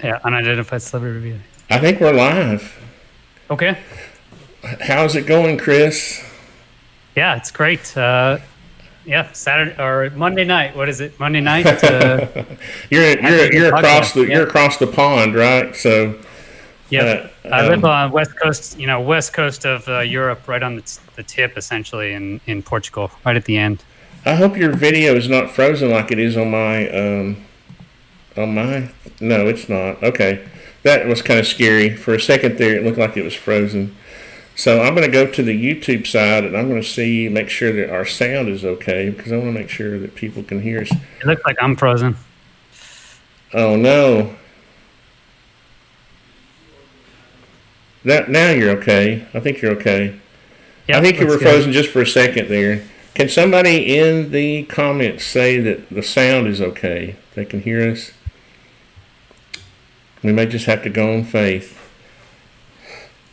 Yeah, unidentified celebrity review. I think we're live. Okay. How's it going, Chris? Yeah, it's great. Yeah, Saturday or Monday night. What is it? Monday night. You're across the pond, right? So. Yeah, I live on west coast. West coast of Europe, right on the tip, essentially, in Portugal, right at the end. I hope your video is not frozen like it is on my. No, it's not. Okay, that was kind of scary. For a second there, it looked like it was frozen. So I'm going to go to the YouTube side and I'm going to make sure that our sound is okay, because I want to make sure that people can hear us. It looks like I'm frozen. Oh no. Now you're okay. I think you're okay. Yep, I think you were frozen just for a second there. Can somebody in the comments say that the sound is okay? They can hear us. We may just have to go on faith.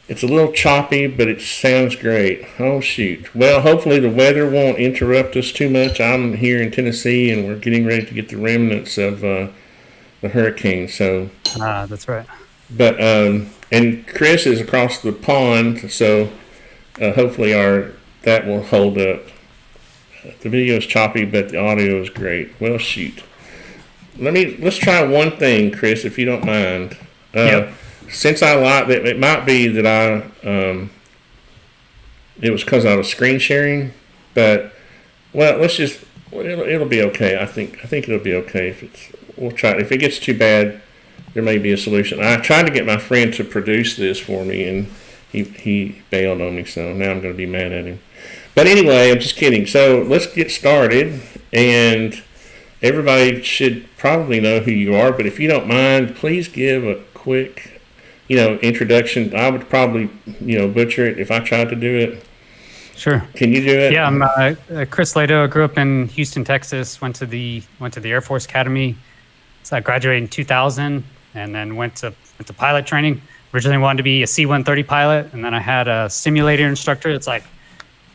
It's a little choppy, but it sounds great. Oh, shoot. Well, hopefully the weather won't interrupt us too much. I'm here in Tennessee, and we're getting ready to get the remnants of the hurricane. So. That's right. But and Chris is across the pond, so hopefully that will hold up. The video is choppy, but the audio is great. Well, shoot. Let's try one thing, Chris, if you don't mind. Yep. Since I like that, it might be that it was because I was screen sharing, but it'll be okay. I think it'll be okay we'll try. If it gets too bad, there may be a solution. I tried to get my friend to produce this for me, and he bailed on me, so now I'm going to be mad at him. But anyway, I'm just kidding. So let's get started, and everybody should probably know who you are, but if you don't mind, please give a quick, introduction. I would probably, butcher it if I tried to do it. Sure. Can you do it? Yeah, I'm Chris Lehto. I grew up in Houston, Texas. Went to the Air Force Academy. So I graduated in 2000, and then went to pilot training. Originally wanted to be a C-130 pilot, and then I had a simulator instructor. It's like,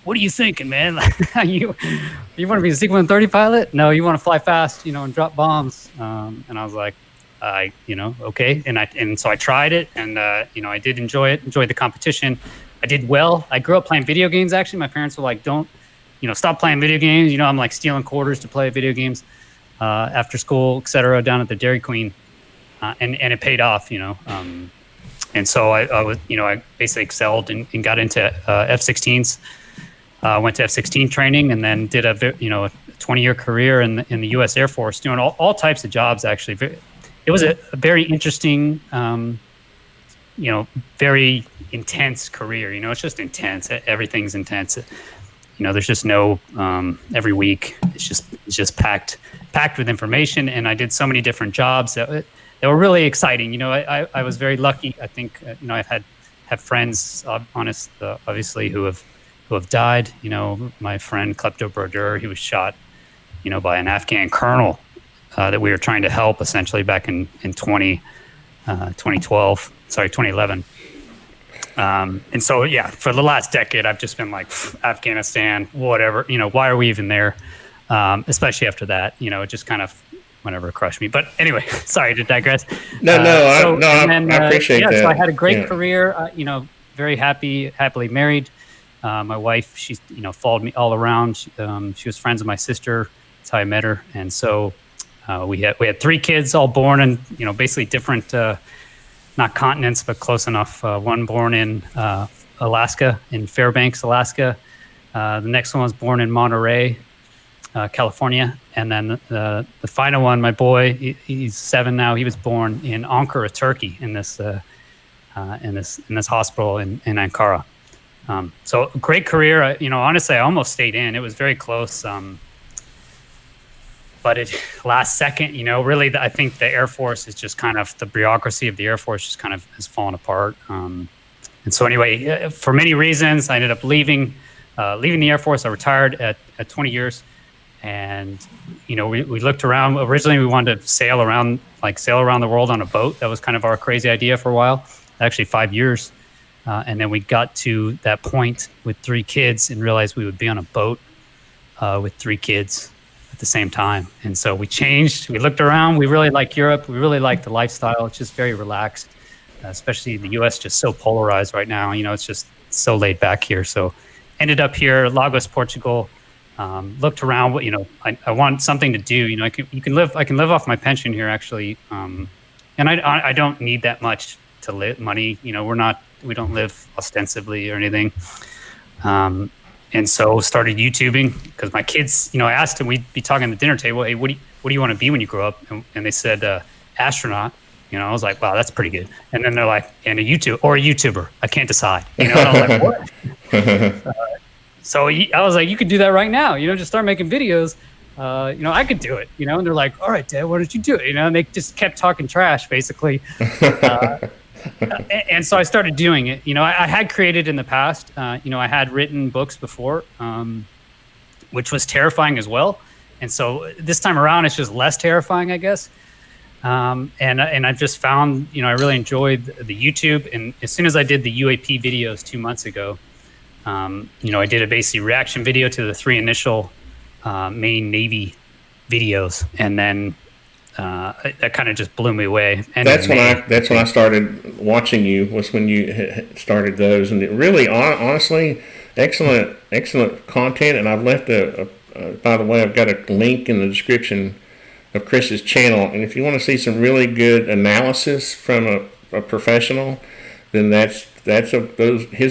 what are you thinking, man? you want to be a C-130 pilot? No, you want to fly fast, and drop bombs. And I was like, okay. And so I tried it, and I did enjoyed the competition. I did well. I grew up playing video games. Actually, my parents were like, don't, stop playing video games. I'm like stealing quarters to play video games. After school, etc., down at the Dairy Queen, and it paid off, and so I was, I basically excelled and got into F-16s, went to F-16 training, and then did a 20-year career in the U.S. Air Force, doing all types of jobs. Actually, it was a very interesting, very intense career. It's just intense. Everything's intense. There's just no every week. It's just packed with information, and I did so many different jobs that were really exciting. I was very lucky. I think I've had friends, obviously, who have died. My friend Klepto Brodeur, he was shot, by an Afghan colonel that we were trying to help, essentially back in 2011. And so, yeah, for the last decade, I've just been like, Afghanistan, whatever, why are we even there? Especially after that, it just kind of whenever crushed me. But anyway, sorry to digress. I appreciate that. So I had a great career, very happily married. My wife, she's, followed me all around. She was friends with my sister. That's how I met her. And so we had 3 kids, all born in, basically different, not continents, but close enough. One born in Alaska, in Fairbanks, Alaska. The next one was born in Monterey, California. And then the final one, my boy, he's 7 now. He was born in Ankara, Turkey, in this hospital in Ankara. So great career. Honestly, I almost stayed in. It was very close. But last second, really, I think the Air Force is just kind of, the bureaucracy of the Air Force just kind of has fallen apart. And so anyway, for many reasons, I ended up leaving the Air Force. I retired at 20 years. And, we looked around. Originally, we wanted to sail around the world on a boat. That was kind of our crazy idea for a while, actually 5 years. And then we got to that point with 3 kids and realized we would be on a boat with 3 kids at the same time. And so we changed. We looked around. We really like Europe. We really like the lifestyle. It's just very relaxed, especially the U.S. just so polarized right now. It's just so laid back here. So ended up here, Lagos, Portugal. Looked around. I want something to do. I can live off my pension here actually, and I don't need that much to live money. We don't live ostensibly or anything. And so started YouTubing because my kids, I asked them, we'd be talking at the dinner table, hey, what do you want to be when you grow up? And they said astronaut. I was like, wow, that's pretty good. And then they're like, and a YouTuber. I can't decide. And I was like, what? So I was like, you could do that right now. Just start making videos. I could do it. And they're like, all right, Dad, why don't you do it? And they just kept talking trash, basically. And so I started doing it. I had created in the past. I had written books before, which was terrifying as well. And so this time around, it's just less terrifying, I guess. And I've just found, I really enjoyed the YouTube. And as soon as I did the UAP videos 2 months ago, I did a basic reaction video to the 3 initial main Navy videos, and then that kind of just blew me away. And that's when I started watching you. Was when you started those, and it really, honestly, excellent content. And I've left by the way, I've got a link in the description of Chris's channel, and if you want to see some really good analysis from a professional, then his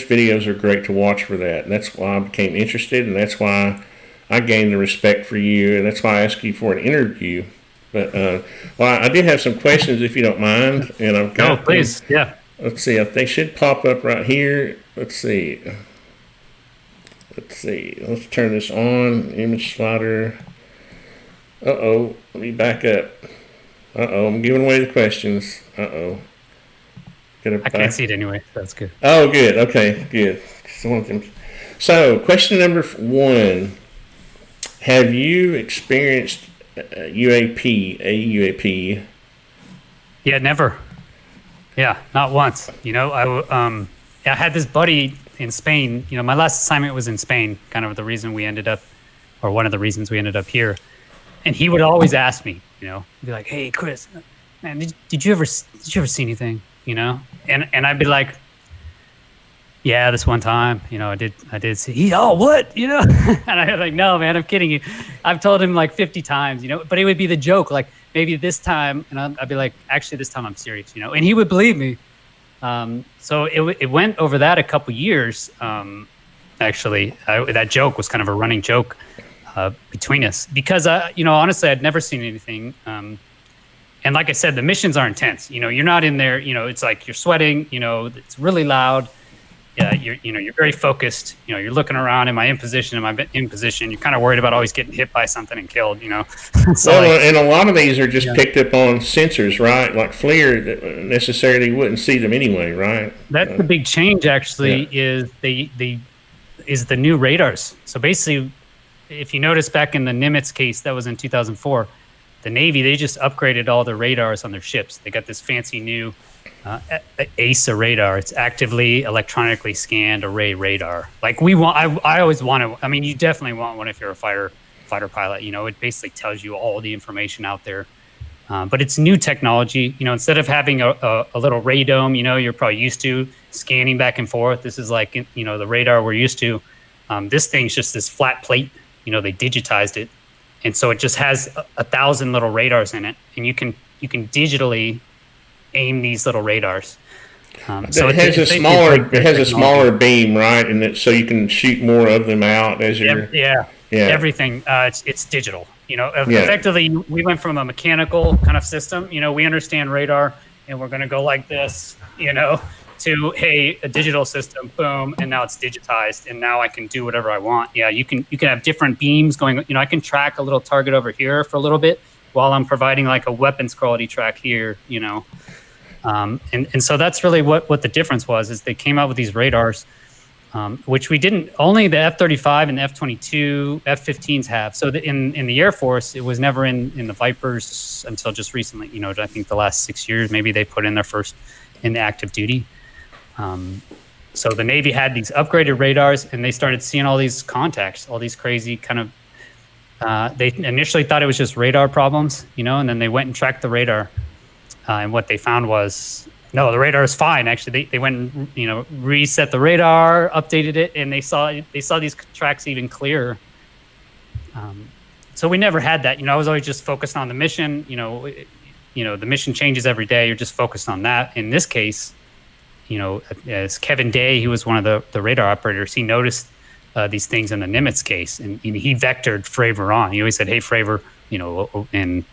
videos are great to watch for that. And that's why I became interested, and that's why I gained the respect for you, and that's why I asked you for an interview. But I did have some questions, if you don't mind, and I've got. Oh, please, yeah. Let's see, they should pop up right here. Let's see. Let's turn this on. Image slider. Let me back up. I'm giving away the questions. I can't see it anyway. That's good. Oh, good. Okay, good. So, question number 1. Have you experienced a UAP? Yeah, never. Yeah, not once. I had this buddy in Spain. My last assignment was in Spain, kind of the reason we ended up, or one of the reasons we ended up here. And he would always ask me, be like, hey, Chris, man, did you ever see anything? And I'd be like, yeah, this one time, I did see, what? And I was like, no, man, I'm kidding you. I've told him like 50 times, but it would be the joke, like maybe this time, and I'd be like, actually, this time I'm serious, and he would believe me. So it went over that a couple years. Actually, that joke was kind of a running joke between us because, honestly, I'd never seen anything. And like I said, the missions are intense. You're not in there. It's like you're sweating. It's really loud. Yeah, you're very focused. You're looking around. Am I in position? Am I in position? You're kind of worried about always getting hit by something and killed. So and a lot of these are just picked up on sensors, right? Like FLIR, that necessarily wouldn't see them anyway, right? That's the big change. Actually, is the new radars. So basically, if you notice back in the Nimitz case, that was in 2004. The Navy, they just upgraded all the radars on their ships. They got this fancy new ASA radar. It's actively electronically scanned array radar. Like I always want to. I mean, you definitely want one if you're a fighter pilot. It basically tells you all the information out there. But it's new technology. Instead of having a little radome, you're probably used to scanning back and forth. This is like the radar we're used to. This thing's just this flat plate. They digitized it. And so it just has 1,000 little radars in it, and you can digitally aim these little radars. So it has a smaller beam, right? And so you can shoot more of them out as you're. Yeah. Everything. It's digital. Effectively, we went from a mechanical kind of system. We understand radar, and we're going to go like this. To a digital system, boom, and now it's digitized, and now I can do whatever I want. Yeah, you can have different beams going. I can track a little target over here for a little bit while I'm providing like a weapons quality track here. And so that's really what the difference was. Is they came out with these radars, which we didn't. Only the F-35 and the F-22, F-15s have. So in the Air Force, it was never in the Vipers until just recently. I think the last 6 years, maybe they put in their first in the active duty. So the Navy had these upgraded radars, and they started seeing all these contacts, all these crazy kind of. They initially thought it was just radar problems, and then they went and tracked the radar, and what they found was no, the radar is fine. Actually, they went and reset the radar, updated it, and they saw these tracks even clearer. So we never had that. I was always just focused on the mission. The mission changes every day. You're just focused on that. In this case, as Kevin Day, he was one of the radar operators, he noticed these things in the Nimitz case, and he vectored Fravor on. He always said, "Hey, Fravor, in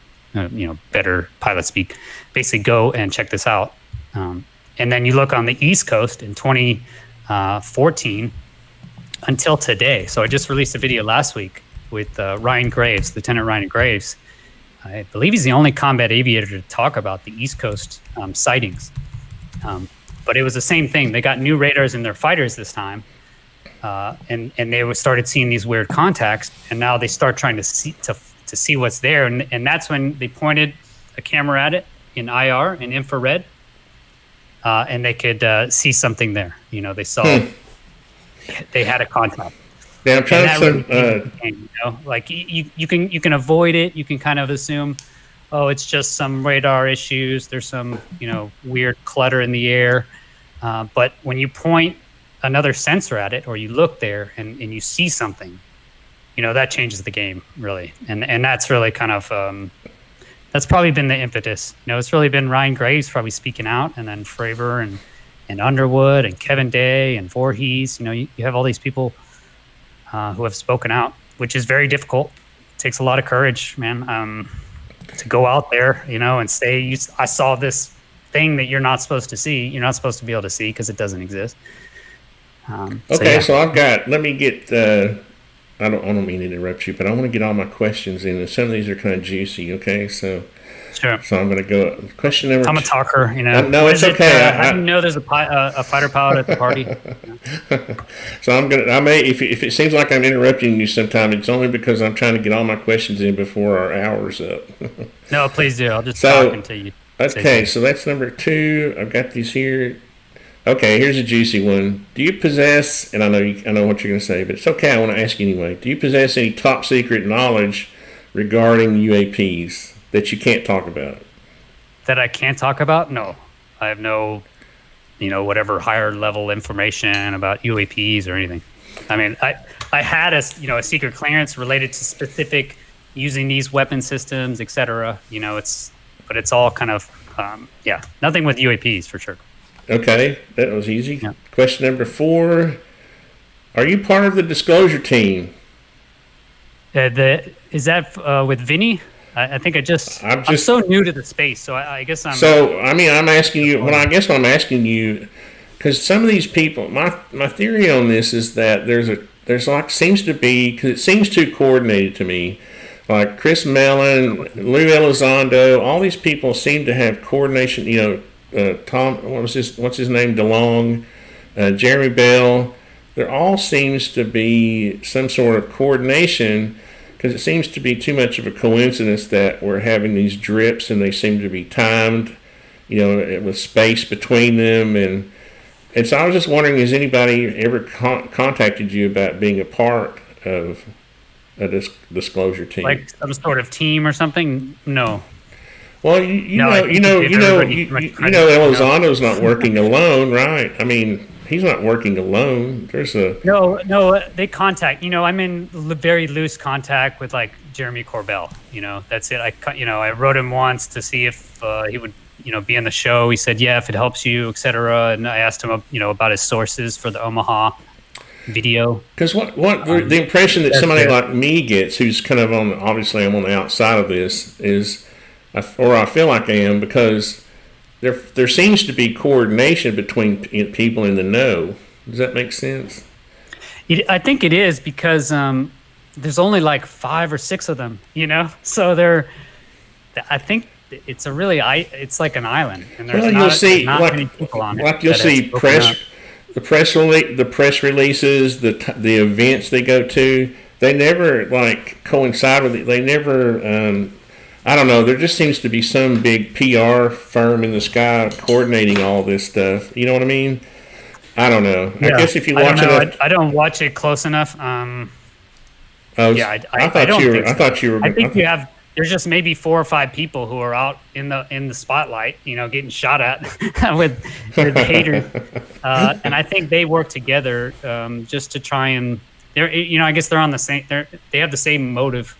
better pilot speak, basically go and check this out." And then you look on the East Coast in 2014 until today. So I just released a video last week with Ryan Graves, Lieutenant Ryan Graves. I believe he's the only combat aviator to talk about the East Coast sightings. But it was the same thing. They got new radars in their fighters this time, and they started seeing these weird contacts. And now they start trying to see what's there. And that's when they pointed a camera at it in IR and infrared, and they could see something there. They saw they had a contact. Yeah, I'm trying you can avoid it. You can kind of assume, oh, it's just some radar issues. There's some weird clutter in the air. But when you point another sensor at it, or you look there and you see something, that changes the game really. And that's really kind of that's probably been the impetus. It's really been Ryan Graves probably speaking out, and then Fravor and Underwood and Kevin Day and Voorhees. You have all these people who have spoken out, which is very difficult. It takes a lot of courage, man, to go out there, and say, I saw this thing that you're not supposed to see. You're not supposed to be able to see because it doesn't exist. So I've got, let me get, I don't mean to interrupt you, but I want to get all my questions in, and some of these are kind of juicy, okay? So Sure. So I'm going to go question number. I'm a talker, No, it's okay. How do you know there's a fighter pilot at the party? So I may, if it seems like I'm interrupting you sometime, it's only because I'm trying to get all my questions in before our hour's up. No, please do. I'll just talk until you. Okay, so that's number 2. I've got these here. Okay, here's a juicy one. Do you possess, and I know what you're going to say, but it's okay, I want to ask you anyway. Do you possess any top secret knowledge regarding UAPs that you can't talk about? That I can't talk about? No. I have no, whatever higher level information about UAPs or anything. I mean, I had a secret clearance related to specific using these weapon systems, etc. But it's all kind of, nothing with UAPs for sure. Okay, that was easy. Yeah. Question number 4. Are you part of the disclosure team? Is that with Vinny? I think I'm so new to the space, so I guess I'm. So I'm asking you. Well, I guess what I'm asking you, because some of these people, my theory on this is that seems to be, because it seems too coordinated to me. Like Chris Mellon, Lou Elizondo, all these people seem to have coordination. Tom, what's his name? DeLong, Jeremy Bell. There all seems to be some sort of coordination, because it seems to be too much of a coincidence that we're having these drips and they seem to be timed, with space between them. And so I was just wondering, has anybody ever contacted you about being a part of a disclosure team? Like some sort of team or something? No. Well, Elizondo's not working alone, right? I mean, he's not working alone. No. They contact. I'm in very loose contact with like Jeremy Corbell. That's it. I wrote him once to see if he would, be in the show. He said, yeah, if it helps you, etc. And I asked him, about his sources for the Omaha video. Because what the impression that somebody like me gets, who's kind of obviously I'm on the outside of this, is. Or I feel like I am, because there seems to be coordination between people in the know. Does that make sense? I think it is, because there's only like 5 or 6 of them, So I think it's it's like an island, and there's not many people on it. Like you'll see the press releases, the events they go to. They never coincide with it. They never. I don't know. There just seems to be some big PR firm in the sky coordinating all this stuff. You know what I mean? I don't know. I guess if you I don't watch know. enough, I don't watch it close enough. I don't think so. thought you were. I think you have. There's just maybe 4 or 5 people who are out in the spotlight, getting shot at with haters, and I think they work together just to try and they're I guess they're on the same. They have the same motive,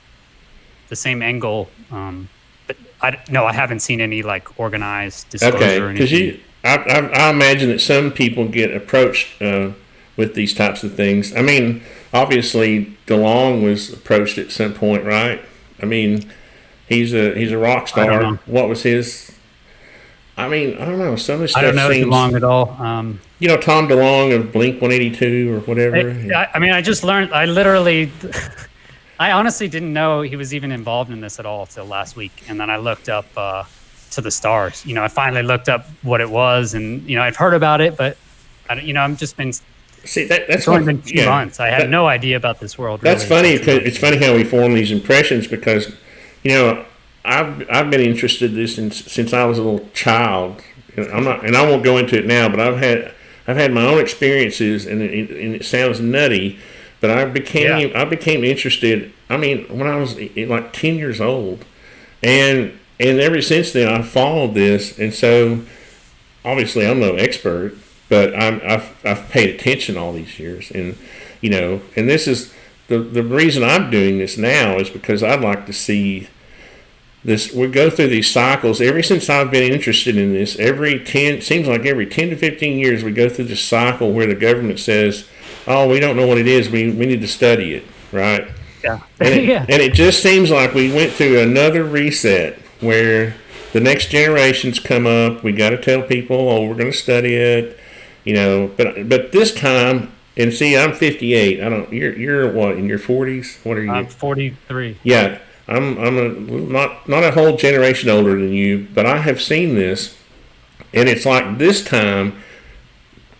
the same angle. But I haven't seen any like organized disclosure. Okay, because I imagine that some people get approached with these types of things. I mean, obviously DeLong was approached at some point, right? I mean, he's a rock star. I don't know. What was his? I mean, I don't know. Some of the stuff I don't know seems, DeLong at all. Tom DeLong of Blink 182 or whatever. I mean, I just learned. I honestly didn't know he was even involved in this at all till last week, and then I looked up to the stars. I finally looked up what it was, and I've heard about it, but I'm just been. See, that's it's only been 2 months. I had no idea about this world. That's funny because it's funny how we form these impressions because, I've been interested in this since I was a little child. I'm not, and I won't go into it now, but I've had my own experiences, and it sounds nutty, but I became interested. I mean, when I was like 10 years old, and ever since then I've followed this, and so obviously I'm no expert. But I've paid attention all these years, and and this is the reason I'm doing this now is because I'd like to see this. We go through these cycles. Ever since I've been interested in this, seems like every 10 to 15 years we go through this cycle where the government says, "Oh, we don't know what it is. We need to study it," right? Yeah. And it just seems like we went through another reset where the next generations come up. We got to tell people, "Oh, we're going to study it." But this time, and see, I'm 58. You're what, in your 40s? What are you? I'm 43. Yeah, I'm not a whole generation older than you, but I have seen this, and it's like this time,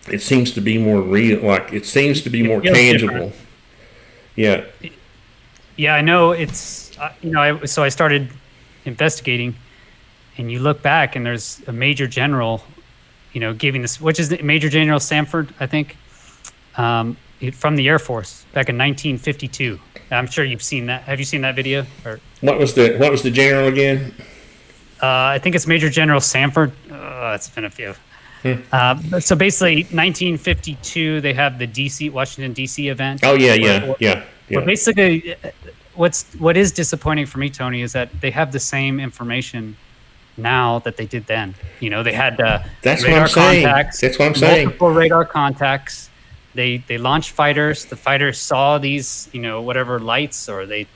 it seems to be more real. Like it seems to be more tangible. Different. Yeah. Yeah, I know. It's so I started investigating, and you look back, and there's a major general. Giving this, which is Major General Sanford, I think, from the Air Force back in 1952. I'm sure you've seen that. Have you seen that video? Or what was the general again? I think it's Major General Sanford. It's been a few. So basically, 1952, they have the Washington D.C. event. Oh yeah. But basically, what is disappointing for me, Tony, is that they have the same information now that they did then. They had that's radar what I'm saying. contacts. That's what I'm saying. Multiple radar contacts. They launched fighters. The fighters saw these whatever lights, or they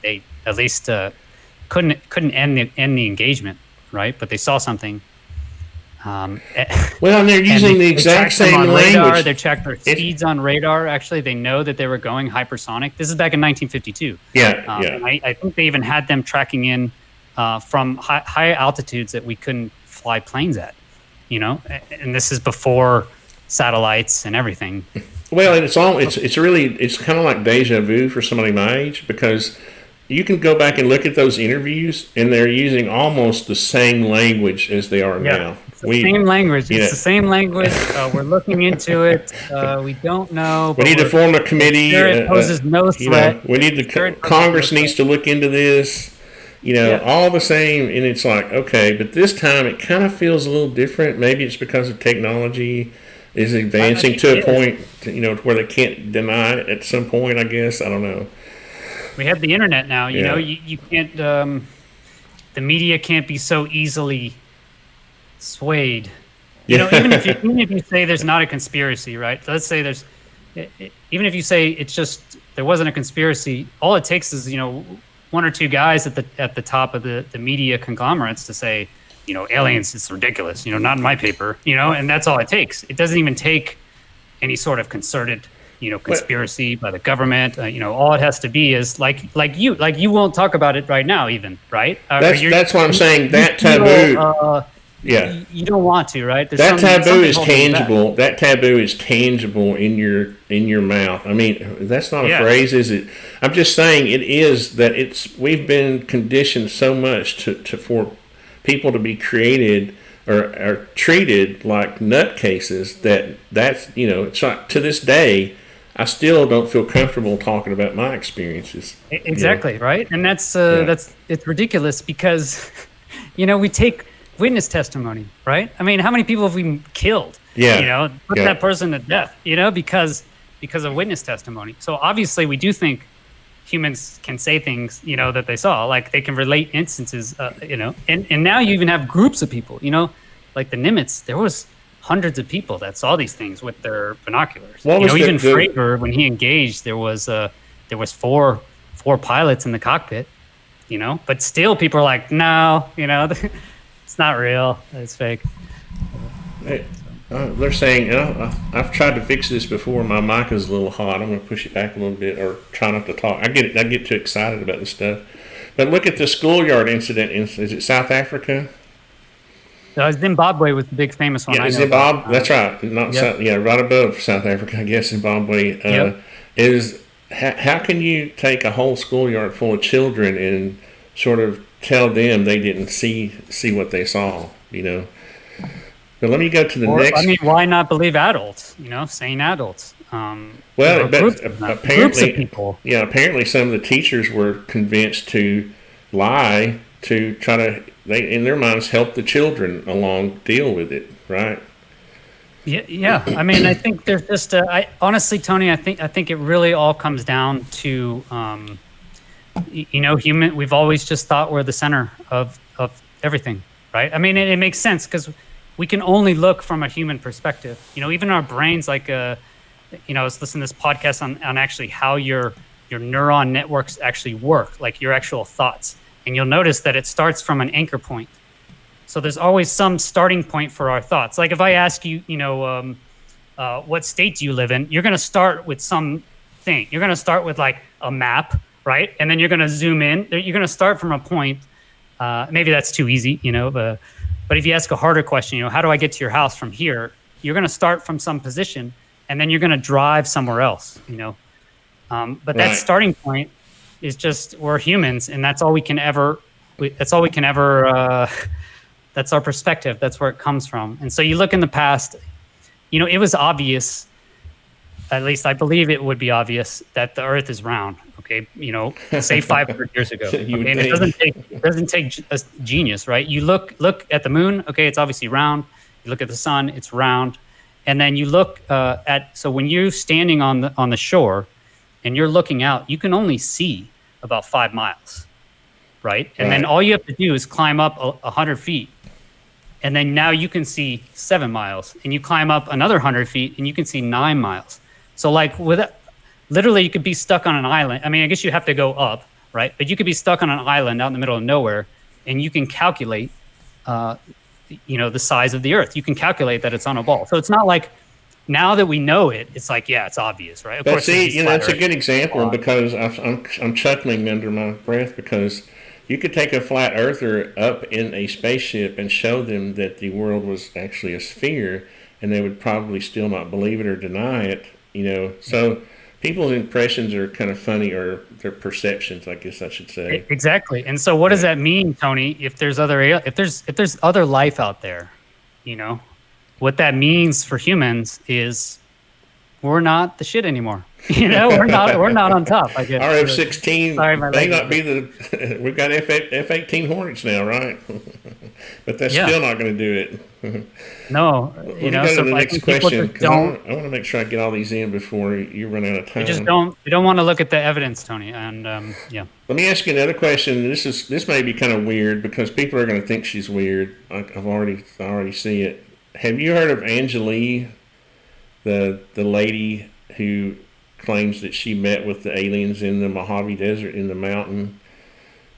at least couldn't end the engagement, right? But they saw something. Well, and they're using the exact same language. Radar. They checked their speeds on radar. Actually, they know that they were going hypersonic. This is back in 1952. Yeah. I think they even had them tracking in from high altitudes that we couldn't fly planes at, and this is before satellites and everything. Well, and it's kind of like deja vu for somebody my age, because you can go back and look at those interviews, and they're using almost the same language as they are now. It's the same language. It's the same language. We're looking into it. We don't know. We need to form a committee. Sure, it poses no threat. We need Congress needs to look into this. All the same, and it's like, okay, but this time it kind of feels a little different. Maybe it's because of technology is advancing to a point, where they can't deny it at some point, I guess. I don't know. We have the internet now. You can't, the media can't be so easily swayed. Even if you say there's not a conspiracy, right? Let's say even if you say it's just, there wasn't a conspiracy, all it takes is, 1 or 2 guys at the top of the media conglomerates to say, aliens, it's ridiculous, not in my paper, and that's all it takes. It doesn't even take any sort of concerted, conspiracy by the government. All it has to be is like you won't talk about it right now, even, right? That's what I'm saying. That taboo. You don't want to, right? That taboo is tangible. That taboo is tangible in your mouth. I mean, that's not a phrase, is it? I'm just saying it is that we've been conditioned so much for people to be created are treated like nutcases. That's it's like, to this day, I still don't feel comfortable talking about my experiences. Exactly, right? And that's Yeah. it's ridiculous because we take witness testimony, right? I mean, how many people have we killed? Yeah. Put Yeah. that person to death, because of witness testimony. So obviously we do think humans can say things, that they saw, like they can relate instances, and now you even have groups of people, like the Nimitz, there was hundreds of people that saw these things with their binoculars. What was Even Fravor, when he engaged, there was four pilots in the cockpit, but still people are like, no, it's not real, it's fake. They're saying, I've tried to fix this before. My mic is a little hot. I'm going to push it back a little bit, or try not to talk. I get too excited about this stuff. But look at the schoolyard incident. Is it South Africa? Zimbabwe was the big famous one. Yeah, Zimbabwe. That's right. Right above South Africa, I guess. Zimbabwe is. How can you take a whole schoolyard full of children and sort of tell them they didn't see what they saw? But let me go to the next. I mean, why not believe adults? Sane adults. Well, groups apparently, of people. Yeah, apparently some of the teachers were convinced to lie to try to, in their minds, help the children along deal with it, right? Yeah. I mean, I think there's just honestly, Tony, I think it really all comes down to, human. We've always just thought we're the center of everything, right? I mean, it makes sense because we can only look from a human perspective. Even our brains, like, I was listening to this podcast on actually how your neuron networks actually work, like your actual thoughts. And you'll notice that it starts from an anchor point. So there's always some starting point for our thoughts. Like if I ask you, what state do you live in? You're going to start with something. You're going to start with like a map, right? And then you're going to zoom in. You're going to start from a point. Maybe that's too easy, but if you ask a harder question, how do I get to your house from here? You're going to start from some position, and then you're going to drive somewhere else, But that starting point is just, we're humans, and that's all we can ever. That's our perspective. That's where it comes from. And so you look in the past, it was obvious. At least I believe it would be obvious that the Earth is round. Okay, say 500 years ago. Okay? And it doesn't take a genius, right? You look at the moon. Okay, it's obviously round. You look at the sun, it's round. And then you look so when you're standing on the shore, and you're looking out, you can only see about 5 miles, right? And then all you have to do is climb up 100 feet, and then now you can see 7 miles, and you climb up another 100 feet, and you can see 9 miles. So like literally, you could be stuck on an island. I mean, I guess you have to go up, right? But you could be stuck on an island out in the middle of nowhere, and you can calculate, the size of the Earth. You can calculate that it's on a ball. So it's not like, now that we know it, it's like, yeah, it's obvious, right? Of course, that's a good example because I'm chuckling under my breath because you could take a flat earther up in a spaceship and show them that the world was actually a sphere, and they would probably still not believe it or deny it. So people's impressions are kind of funny, or their perceptions, I guess I should say. Exactly. And so, what does that mean, Tony? If there's other life out there, what that means for humans is we're not the shit anymore. We're not on top. I guess. Our F-16 may not be we've got F-18 Hornets now, right? But that's still not going to do it. No, Go to the next question, because I want to make sure I get all these in before you run out of time. You don't want to look at the evidence, Tony. And Let me ask you another question. This may be kind of weird because people are going to think she's weird. I already see it. Have you heard of Angeli, the lady who claims that she met with the aliens in the Mojave Desert in the mountain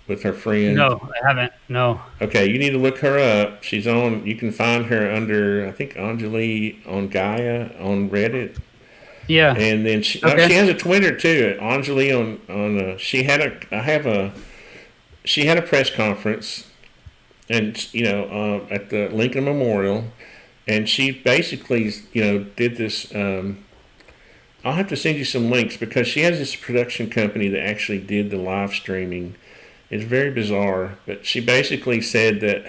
with her friend? No, I haven't. No. Okay, you need to look her up. She's on. You can find her under, I think, Angeli on Gaia on Reddit. Yeah. And then she has a Twitter too. Angeli on she had a press conference, and at the Lincoln Memorial, and she basically did this. I'll have to send you some links because she has this production company that actually did the live streaming. It's very bizarre, but she basically said that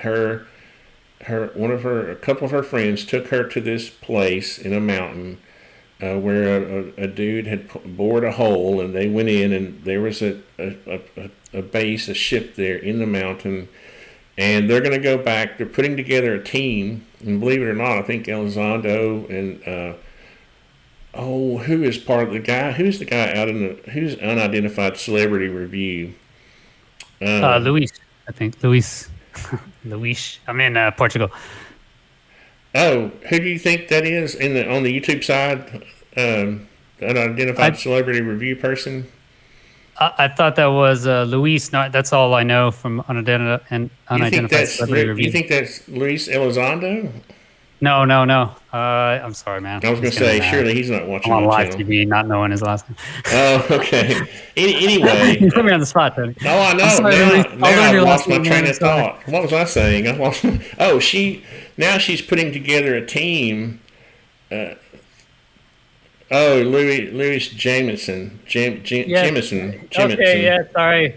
a couple of her friends took her to this place in a mountain where a dude had bored a hole, and they went in, and there was a base, a ship there in the mountain, and they're going to go back. They're putting together a team, and believe it or not, I think Elizondo and who is part of the guy? Who's the guy who's unidentified celebrity review? Luis, I think Luis, Luis. I'm in Portugal. Oh, who do you think that is on the YouTube side? The unidentified celebrity review person. I thought that was Luis. No, that's all I know from unidentified celebrity review. You think that's Luis Elizondo? No. I'm sorry, man. I was going to say, surely he's not watching on my live channel. TV, not knowing his last name. Oh, okay. Anyway. You put me on the spot, Tony. Oh, I know. Sorry, now I lost my train of thought. What was I saying? She's putting together a team. Louis Jamison. Jamison. Okay, yeah,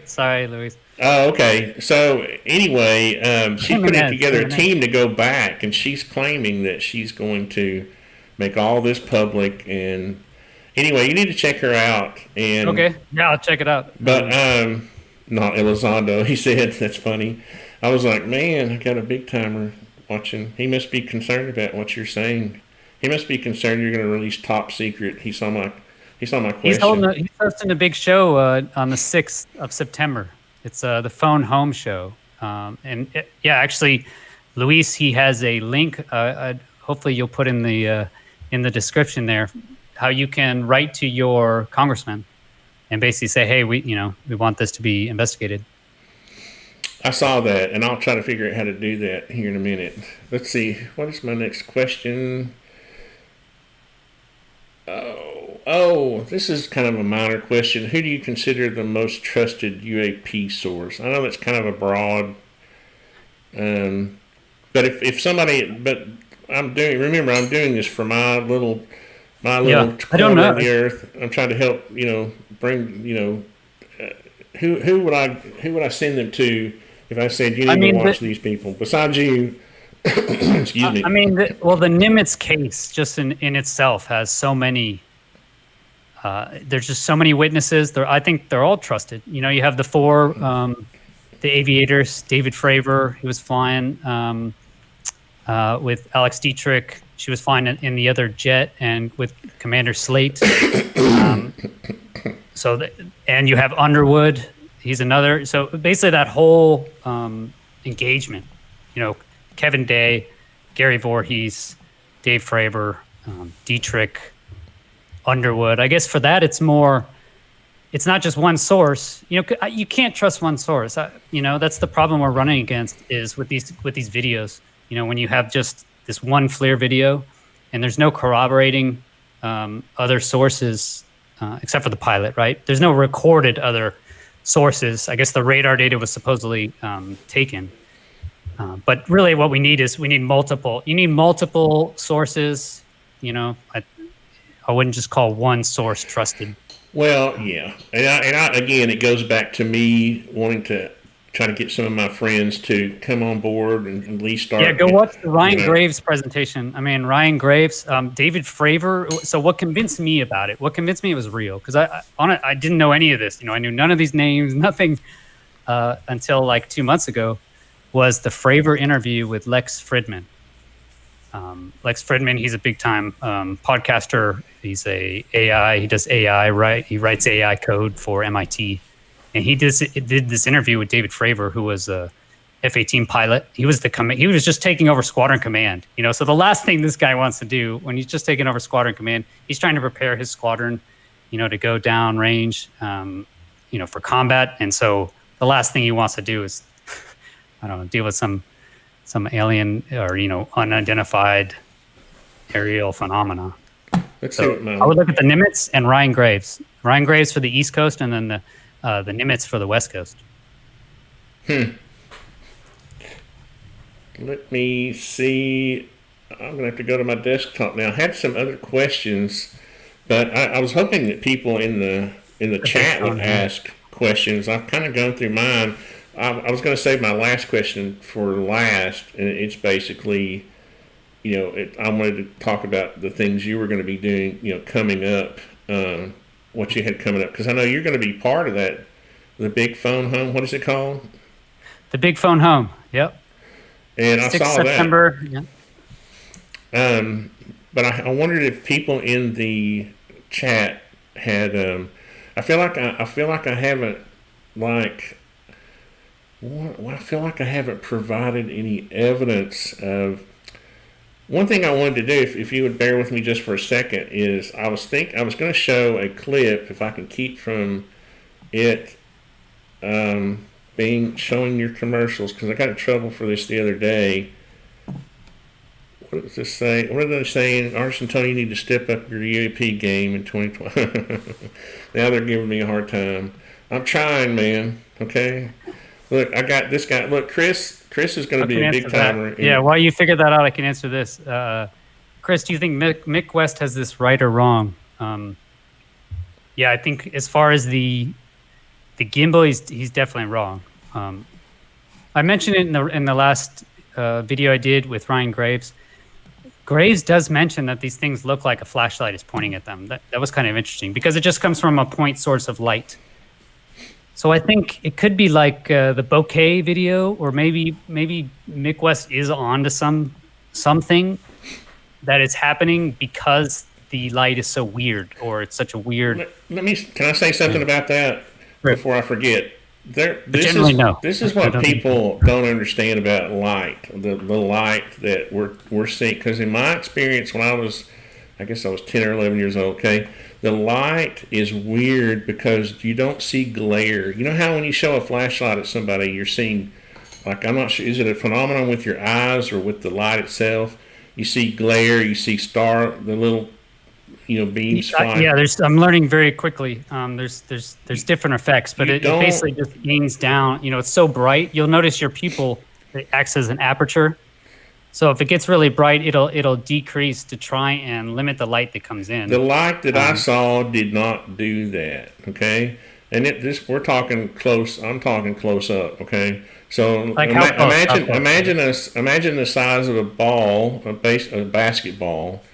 sorry, Louis. Oh, okay. So anyway, she's putting together a team to go back, and she's claiming that she's going to make all this public. And anyway, you need to check her out. And okay, yeah, I'll check it out. But not Elizondo. He said, that's funny. I was like, man, I got a big timer watching. He must be concerned about what you're saying. He must be concerned you're going to release top secret. He saw my question. He's hosting a big show on the 6th of September. It's the Phone Home Show. Actually, Luis, he has a link. Hopefully you'll put in the description there how you can write to your congressman and basically say, hey, we want this to be investigated. I saw that, and I'll try to figure out how to do that here in a minute. Let's see. What is my next question? This is kind of a minor question. Who do you consider the most trusted UAP source? I know that's kind of a broad, but if somebody, but I'm doing this for my little corner of the earth. I'm trying to help, bring, who would I send them to if I said you need to watch these people besides you? Excuse me. The Nimitz case just in itself has so many. There's just so many witnesses. I think they're all trusted. You have the four, the aviators. David Fravor, he was flying with Alex Dietrich. She was flying in the other jet, and with Commander Slate. And you have Underwood. He's another. So basically, that whole engagement. Kevin Day, Gary Voorhees, Dave Fravor, Dietrich, Underwood. I guess for that, it's not just one source. You can't trust one source. That's the problem we're running against is with these videos. When you have just this one FLIR video and there's no corroborating other sources except for the pilot, right? There's no recorded other sources. I guess the radar data was supposedly taken. But really what we need is multiple. You need multiple sources. I wouldn't just call one source trusted. Well, yeah. And I again, it goes back to me wanting to try to get some of my friends to come on board and at least start. Yeah, go watch the Ryan Graves presentation. Ryan Graves, David Fravor. So what convinced me about it? What convinced me it was real? Because I didn't know any of this. I knew none of these names, nothing until like 2 months ago. Was the Fravor interview with Lex Fridman. Lex Fridman, he's a big time podcaster. He's he does AI, right? He writes AI code for MIT. And he did this interview with David Fravor, who was a F-18 pilot. He was he was just taking over squadron command. So the last thing this guy wants to do when he's just taking over squadron command, he's trying to prepare his squadron, to go down range, for combat. And so the last thing he wants to do is, I don't know, deal with some alien or unidentified aerial phenomena. I would look at the Nimitz and Ryan Graves. Ryan Graves for the East Coast, and then the Nimitz for the West Coast. Let me see. I'm gonna have to go to my desktop now. I had some other questions, but I was hoping that people in the chat would ask questions. I've kind of gone through mine. I was going to save my last question for last, and it's basically, I wanted to talk about the things you were going to be doing, coming up, what you had coming up, because I know you're going to be part of that, the big phone home. What is it called? The big phone home. Yep. And I 6th saw September. Yeah. that. But I wondered if people in the chat had. I feel like I haven't like. Well, I feel like I haven't provided any evidence of. One thing I wanted to do, if you would bear with me just for a second, is I was going to show a clip, if I can keep from it showing your commercials, because I got in trouble for this the other day. What does this say? What are they saying? ArtisanTony, you need to step up your UAP game in 2020. Now they're giving me a hard time. I'm trying, man. Okay. Look, I got this guy. Look, Chris is going to be a big timer. Yeah, while you figure that out, I can answer this. Chris, do you think Mick West has this right or wrong? Yeah, I think as far as the gimbal, he's definitely wrong. I mentioned it in the last video I did with Ryan Graves. Graves does mention that these things look like a flashlight is pointing at them. That was kind of interesting because it just comes from a point source of light. So I think it could be like the bokeh video, or maybe Mick West is onto something that is happening because the light is so weird, or it's such a weird. Can I say something about that before I forget? This is what people don't understand about light. The light that we're seeing. Because in my experience, when I was 10 or 11 years old. Okay, the light is weird because you don't see glare. You know how when you show a flashlight at somebody, you're seeing, like, I'm not sure, is it a phenomenon with your eyes or with the light itself? You see glare. You see the little. Beams flying. Yeah, I'm learning very quickly. There's different effects, but it basically just gains down. It's so bright. You'll notice your pupil, it acts as an aperture. So if it gets really bright, it'll decrease to try and limit the light that comes in. The light that I saw did not do that. Okay, and we're talking close. I'm talking close up. Okay, so like imagine the size of a ball, a basketball.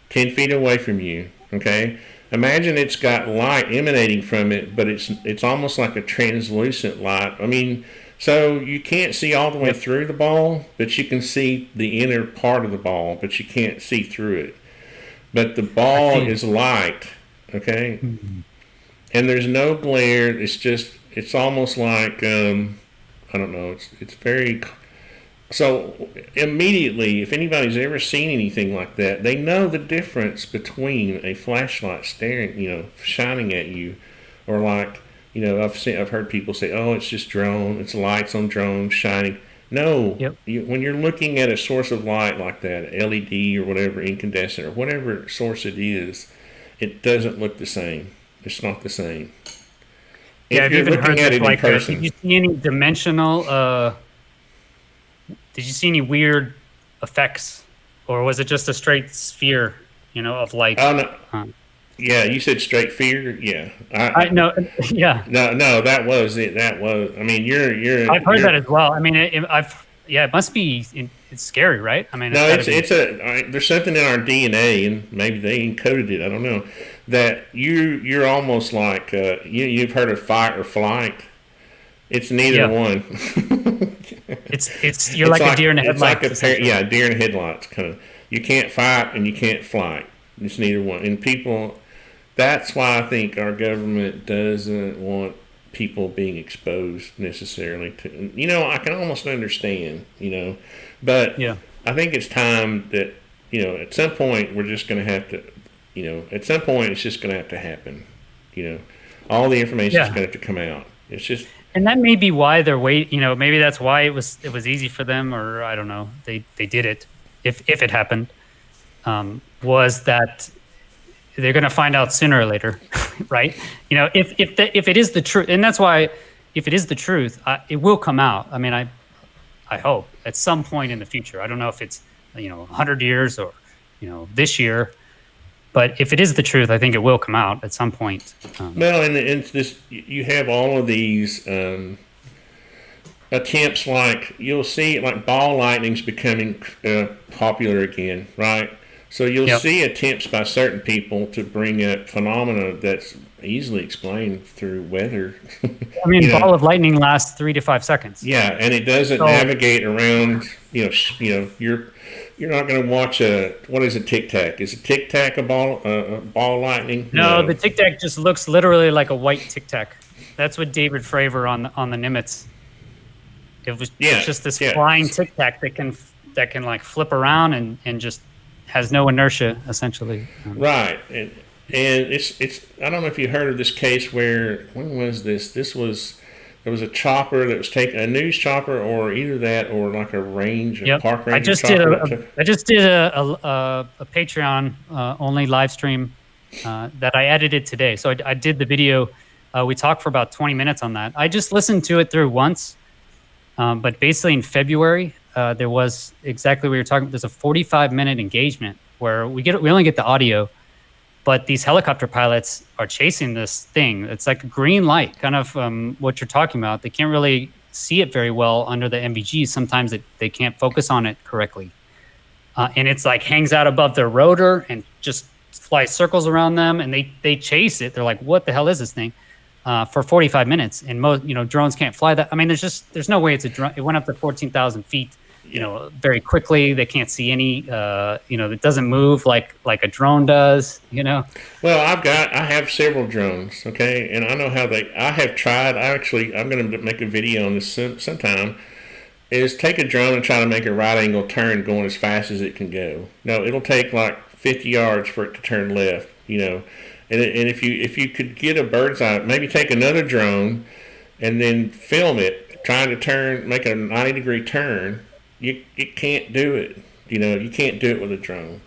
10 feet away from you, okay? Imagine it's got light emanating from it, but it's almost like a translucent light. I mean, so you can't see all the way through the ball, but you can see the inner part of the ball, but you can't see through it. But the ball is light, okay? Mm-hmm. And there's no glare. It's almost like, I don't know, it's very... So immediately, if anybody's ever seen anything like that, they know the difference between a flashlight shining at you, or like, I've heard people say, "Oh, it's just drone. It's lights on drones shining." No, when you're looking at a source of light like that, LED or whatever, incandescent or whatever source it is, it doesn't look the same. It's not the same. Yeah, if you're looking at it in person, did you see any dimensional? Did you see any weird effects, or was it just a straight sphere, of light? Oh no. Yeah, you said straight sphere. Yeah, I know. Yeah. No, that was it. That was. I mean, you're. I've heard that as well. I mean, it must be. It's scary, right? I mean, there's something in our DNA, and maybe they encoded it. I don't know. That you're almost like you've heard of fight or flight. It's neither one. You're like a deer in a headlight. It's like deer in a headlights kind of. You can't fight and you can't fly. It's neither one. And people, that's why I think our government doesn't want people being exposed necessarily to. I can almost understand. But I think it's time that at some point we're just going to have to. At some point it's just going to have to happen. All the information is going to have to come out. It's just. And that may be why they're waiting. Maybe that's why it was easy for them, or I don't know. They did it, if it happened, was that they're going to find out sooner or later, right? If it is the truth, and that's why if it is the truth, it will come out. I mean, I hope at some point in the future. I don't know if it's 100 years or this year. But if it is the truth, I think it will come out at some point. Well, and it's this, you have all of these attempts like you'll see like ball lightning's becoming popular again, right? So you'll Yep. see attempts by certain people to bring up phenomena that's easily explained through weather. I mean, You know, ball of lightning lasts 3 to 5 seconds. yeah, and it doesn't So navigate around. You're not going to watch a what is a tic tac? Is a tic tac a ball of lightning? no, the No. Tic Tac just looks literally like a white Tic Tac. That's what David Fravor on the Nimitz. It was Yeah, it's just this yeah. flying Tic Tac that can like flip around and just has no inertia essentially. Right, and it's I don't know if you heard of this case where when was this? There was a chopper that was taking a news chopper or either that or like a range a Yep. park I ranger just did chopper. That took, I just did a Patreon only live stream that I edited today. So I did the video. We talked for about 20 minutes on that. I just listened to it through once. But basically in February, there was exactly what you're talking about. There's a 45-minute engagement where we only get the audio, but these helicopter pilots are chasing this thing. It's like a green light, kind of what you're talking about. They can't really see it very well under the MVGs. Sometimes they can't focus on it correctly. And it's like hangs out above their rotor and just flies circles around them, and they chase it. They're like, what the hell is this thing? For 45 minutes, and most drones can't fly that. I mean, there's no way it's a drone. It went up to 14,000 feet, very quickly. They can't see any, it doesn't move like a drone does. well, I have several drones, okay, and I know how I have tried. I'm going to make a video on this sometime. Is take a drone and try to make a right angle turn going as fast as it can go. No, it'll take like 50 yards for it to turn left. And if you could get a bird's eye, maybe take another drone and then film it trying to make a 90-degree turn, you can't do it. You can't do it with a drone.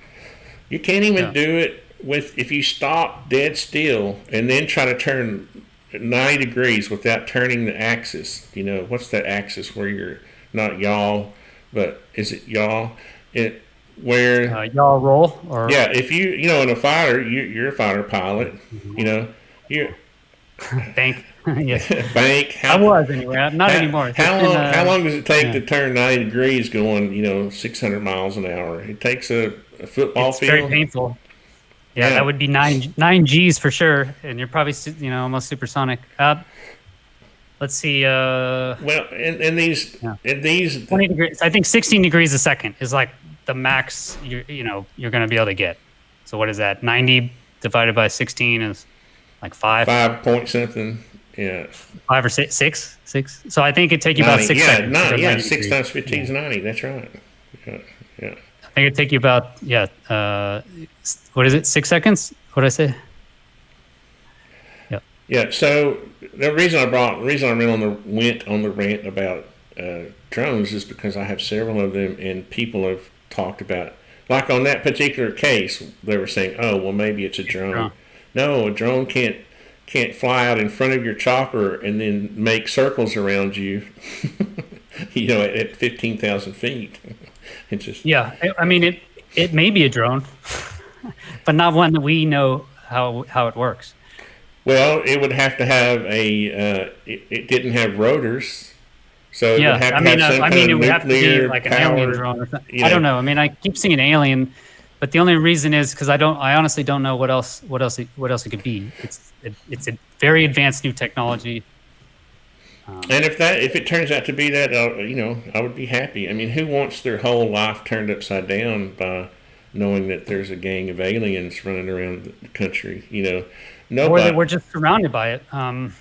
You can't even do it if you stop dead still and then try to turn 90 degrees without turning the axis. What's that axis where you're not yaw, but is it yaw? Where y'all roll or yeah, if in a fighter, you're a fighter pilot. You bank. Yes, bank. I was anyway. Not anymore. How long does it take to turn 90 degrees going 600 miles an hour? It takes a football it's field. very painful. Yeah, that would be nine G's for sure, and you're probably almost supersonic. Let's see. Well, in these 20 degrees. I think 16 degrees a second is like the max you're going to be able to get. So what is that? 90 divided by 16 is like 5. 5 point something. Yeah. 5 or 6. So I think it'd take you 90, about 6 seconds. to go 90 6 degrees. times 15 is 90. That's right. Yeah. I think it'd take you about what is it? 6 seconds? What did I say? Yeah. So the reason I went on the rant about drones is because I have several of them, and people have talked about, like on that particular case, they were saying, "Oh, well, maybe it's a drone." No, a drone can't fly out in front of your chopper and then make circles around you. At 15,000 feet. It's just I mean it may be a drone, but not one that we know how it works. Well, it would have to have it didn't have rotors. So it would have to have some kind of it would have to be nuclear like an alien powered, drone or something. I don't know. I mean, I keep seeing alien, but the only reason is because I honestly don't know what else it could be. It's a very advanced new technology. And if it turns out to be that, I would be happy. I mean, who wants their whole life turned upside down by knowing that there's a gang of aliens running around the country? Nobody. Or that we're just surrounded by it. I'm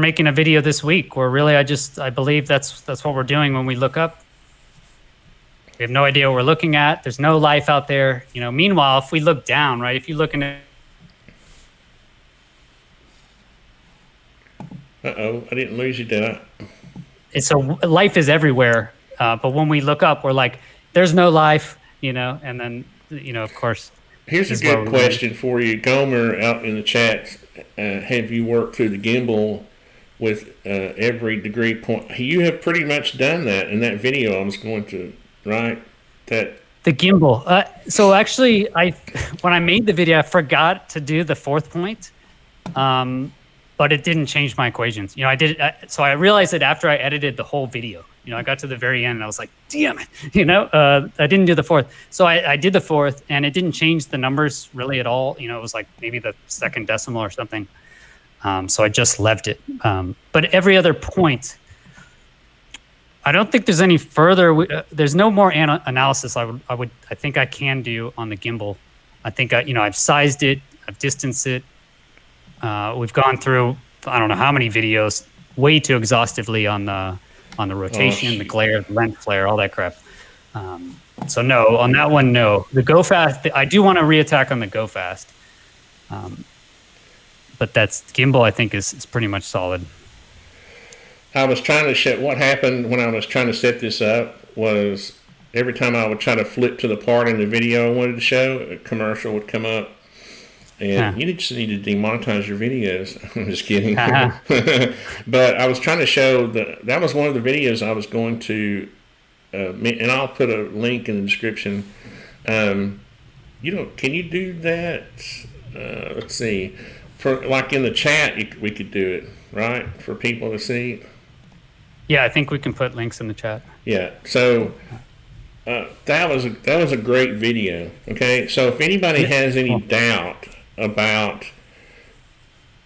making a video this week where really I believe that's what we're doing when we look up. We have no idea what we're looking at. There's no life out there. Meanwhile, if we look down, right? If you look into Uh-oh, I didn't lose you, did I? so life is everywhere. But when we look up, we're like, there's no life, and then, of course. Here's a good question for you. Gomer out in the chat, have you worked through the gimbal with every degree point? You have pretty much done that in that video I was going to, right? The gimbal. So actually, when I made the video, I forgot to do the 4th point. but it didn't change my equations. So I realized it after I edited the whole video. I got to the very end and I was like, damn it, I didn't do the fourth. So I did the fourth and it didn't change the numbers really at all. It was like maybe the second decimal or something. So I just left it. But every other point, I don't think there's any further. There's no more analysis I think I can do on the gimbal. I think I've sized it, I've distanced it. We've gone through I don't know how many videos, way too exhaustively on the rotation, the glare, the lens flare, all that crap. So no, on that one, no. The go fast, I do want to reattack on the go fast. But that's gimbal, I think, is pretty much solid. I was trying to show what happened when I was trying to set this up was every time I would try to flip to the part in the video I wanted to show, a commercial would come up. And you just need to demonetize your videos. I'm just kidding. But I was trying to show that was one of the videos I was going to, and I'll put a link in the description. Can you do that? Let's see. For like in the chat, we could do it, right? For people to see. Yeah, I think we can put links in the chat. Yeah. So that was a great video. Okay. So if anybody has any doubt about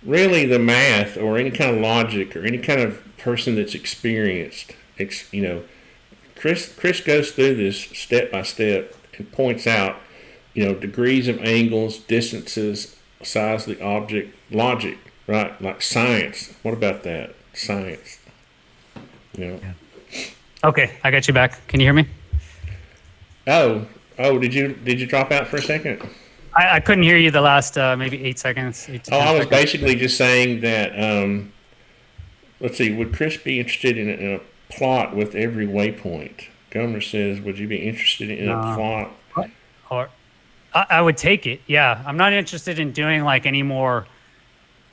really the math or any kind of logic or any kind of person that's experienced, Chris goes through this step by step and points out, degrees of angles, distances, size of the object, logic, right? Like science. What about that? Science. Yeah. Okay, I got you back. Can you hear me? Oh, did you drop out for a second? I couldn't hear you the last maybe 8 seconds. I was basically just saying that, let's see, would Chris be interested in a plot with every waypoint? Gomer says, would you be interested in a plot? Or I would take it, yeah. I'm not interested in doing like any more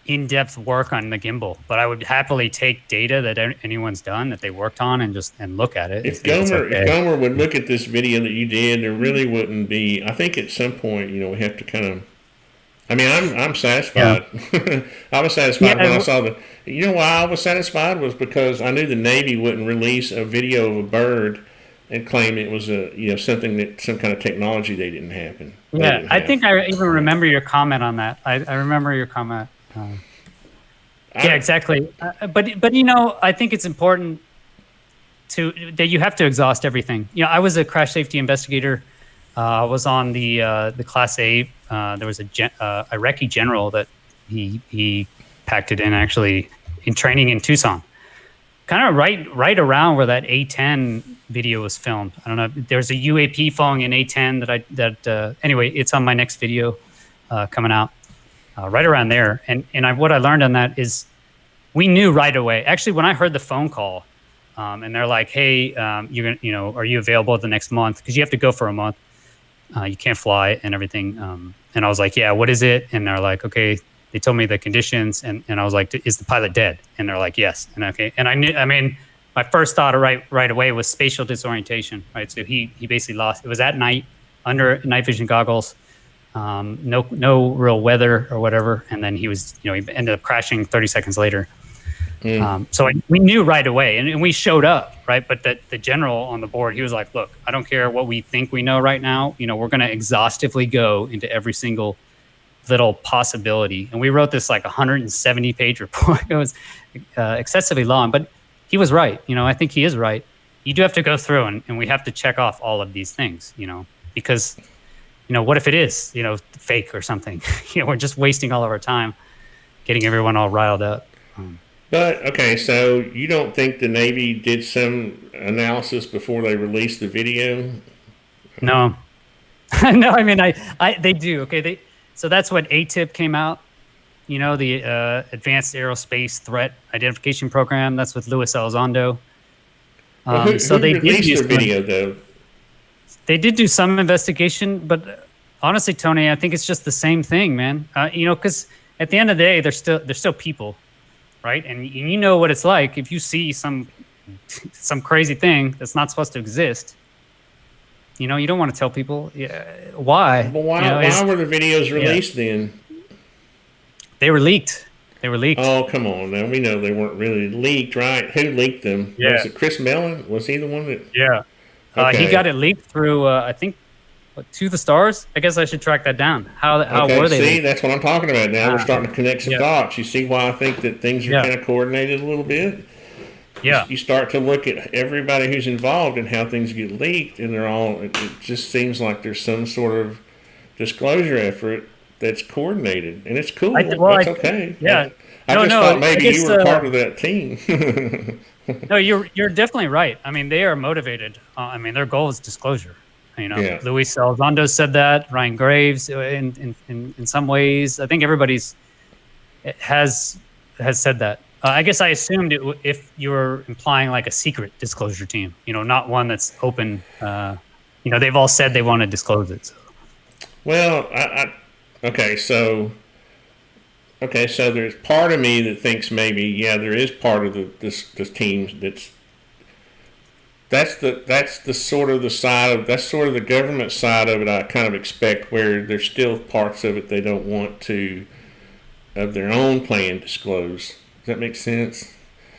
in-depth work on the gimbal, but I would happily take data that anyone's done that they worked on and look at it. If Gomer would look at this video that you did, there really wouldn't be. I think at some point, we have to kind of. I mean, I'm satisfied. Yeah. I was satisfied when I saw the. Why I was satisfied was because I knew the Navy wouldn't release a video of a bird and claim it was some kind of technology they didn't have. Yeah, I think I even remember your comment on that. I remember your comment. Yeah, exactly. But I think it's important that you have to exhaust everything. I was a crash safety investigator. I was on the Class A. There was a Iraqi general that he packed it in actually in training in Tucson, kind of right around where that A-10 video was filmed. I don't know. There's a UAP falling in A-10 anyway. It's on my next video coming out. Right around there, and what I learned on that is we knew right away. Actually, when I heard the phone call, and they're like, "Hey, are you available the next month? Because you have to go for a month. You can't fly and everything." And I was like, "Yeah, what is it?" And they're like, "Okay." They told me the conditions, and I was like, "Is the pilot dead?" And they're like, "Yes." And okay, and I knew. I mean, my first thought right away was spatial disorientation. Right, so he basically lost. It was at night under night vision goggles. No real weather or whatever, and then he was, he ended up crashing 30 seconds later. So we knew right away, and we showed up, right? But the general on the board, he was like, "Look, I don't care what we think we know right now. We're going to exhaustively go into every single little possibility." And we wrote this like 170-page report. It was excessively long, but he was right. I think he is right. You do have to go through, and we have to check off all of these things, because. What if it is, fake or something? We're just wasting all of our time getting everyone all riled up. But, okay, so you don't think the Navy did some analysis before they released the video? No. No, I mean, they do. Okay, so that's what ATIP came out, the Advanced Aerospace Threat Identification Program. That's with Luis Elizondo. Who they released the video, though? They did do some investigation, but honestly, Tony, I think it's just the same thing, man. Because at the end of the day, they're still people, right? And you know what it's like if you see some crazy thing that's not supposed to exist. You don't want to tell people why. Well, why were the videos released then? They were leaked. They were leaked. Oh, come on now. We know they weren't really leaked, right? Who leaked them? Yeah. Was it Chris Mellon? Was he the one that? Yeah. He got Okay. it leaked through, I think, To the Stars. I guess I should track that down. How Okay, were they see, leaked? that's what I'm talking about now. We're starting to connect some Yeah. dots. You see why I think that things are Yeah. kind of coordinated a little bit? Yeah. You start to look at everybody who's involved and how things get leaked, and it just seems like there's some sort of disclosure effort that's coordinated, and it's cool. That's okay. Yeah. I No, just no, thought I maybe guess, you were part of that team. no, you're definitely right. I mean, they are motivated. I mean, their goal is disclosure. You know, Yeah. Luis Elizondo said that. Ryan Graves, in some ways, I think everybody's has said that. I guess I assumed if you were implying like a secret disclosure team, you know, not one that's open. You know, they've all said they want to disclose it. So. Well, okay, so there's part of me that thinks maybe there is part of this team that's the sort of the government side of it. I kind of expect where there's still parts of it they don't want to of their own plan disclose. Does that make sense?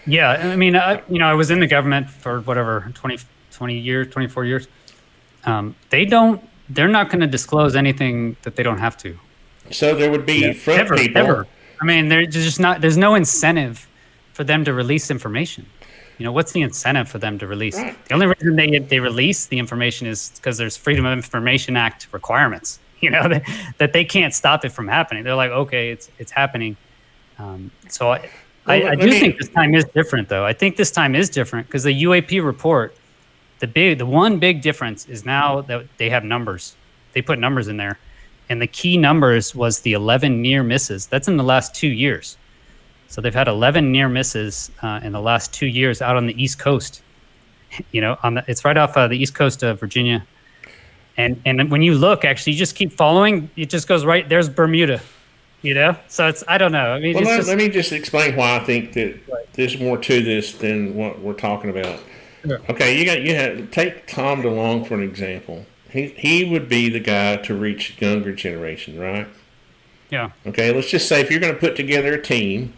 Yeah, I mean, I was in the government for whatever 20 years, 24 years. They're not going to disclose anything that they don't have to. So there would be front people. Ever. I mean, there's just not. There's no incentive for them to release information. You know, what's the incentive for them to release? Right. The only reason they release the information is because there's Freedom of Information Act requirements. You know that they can't stop it from happening. They're like, okay, it's happening. So I do think this time is different, though. I think this time is different because the UAP report, the one big difference is now that they have numbers. They put numbers in there, and the key numbers was the 11 near misses. That's in the last 2 years. So they've had 11 near misses in the last 2 years out on the East Coast. You know, it's right off the East Coast of Virginia. And when you look, actually, you just keep following. It just goes right. There's Bermuda. You know, so I don't know. I mean, let me just explain why I think that there's more to this than what we're talking about. Sure. Okay, take Tom DeLonge for an example. He would be the guy to reach younger generation, right? Yeah. Okay, let's just say if you're going to put together a team,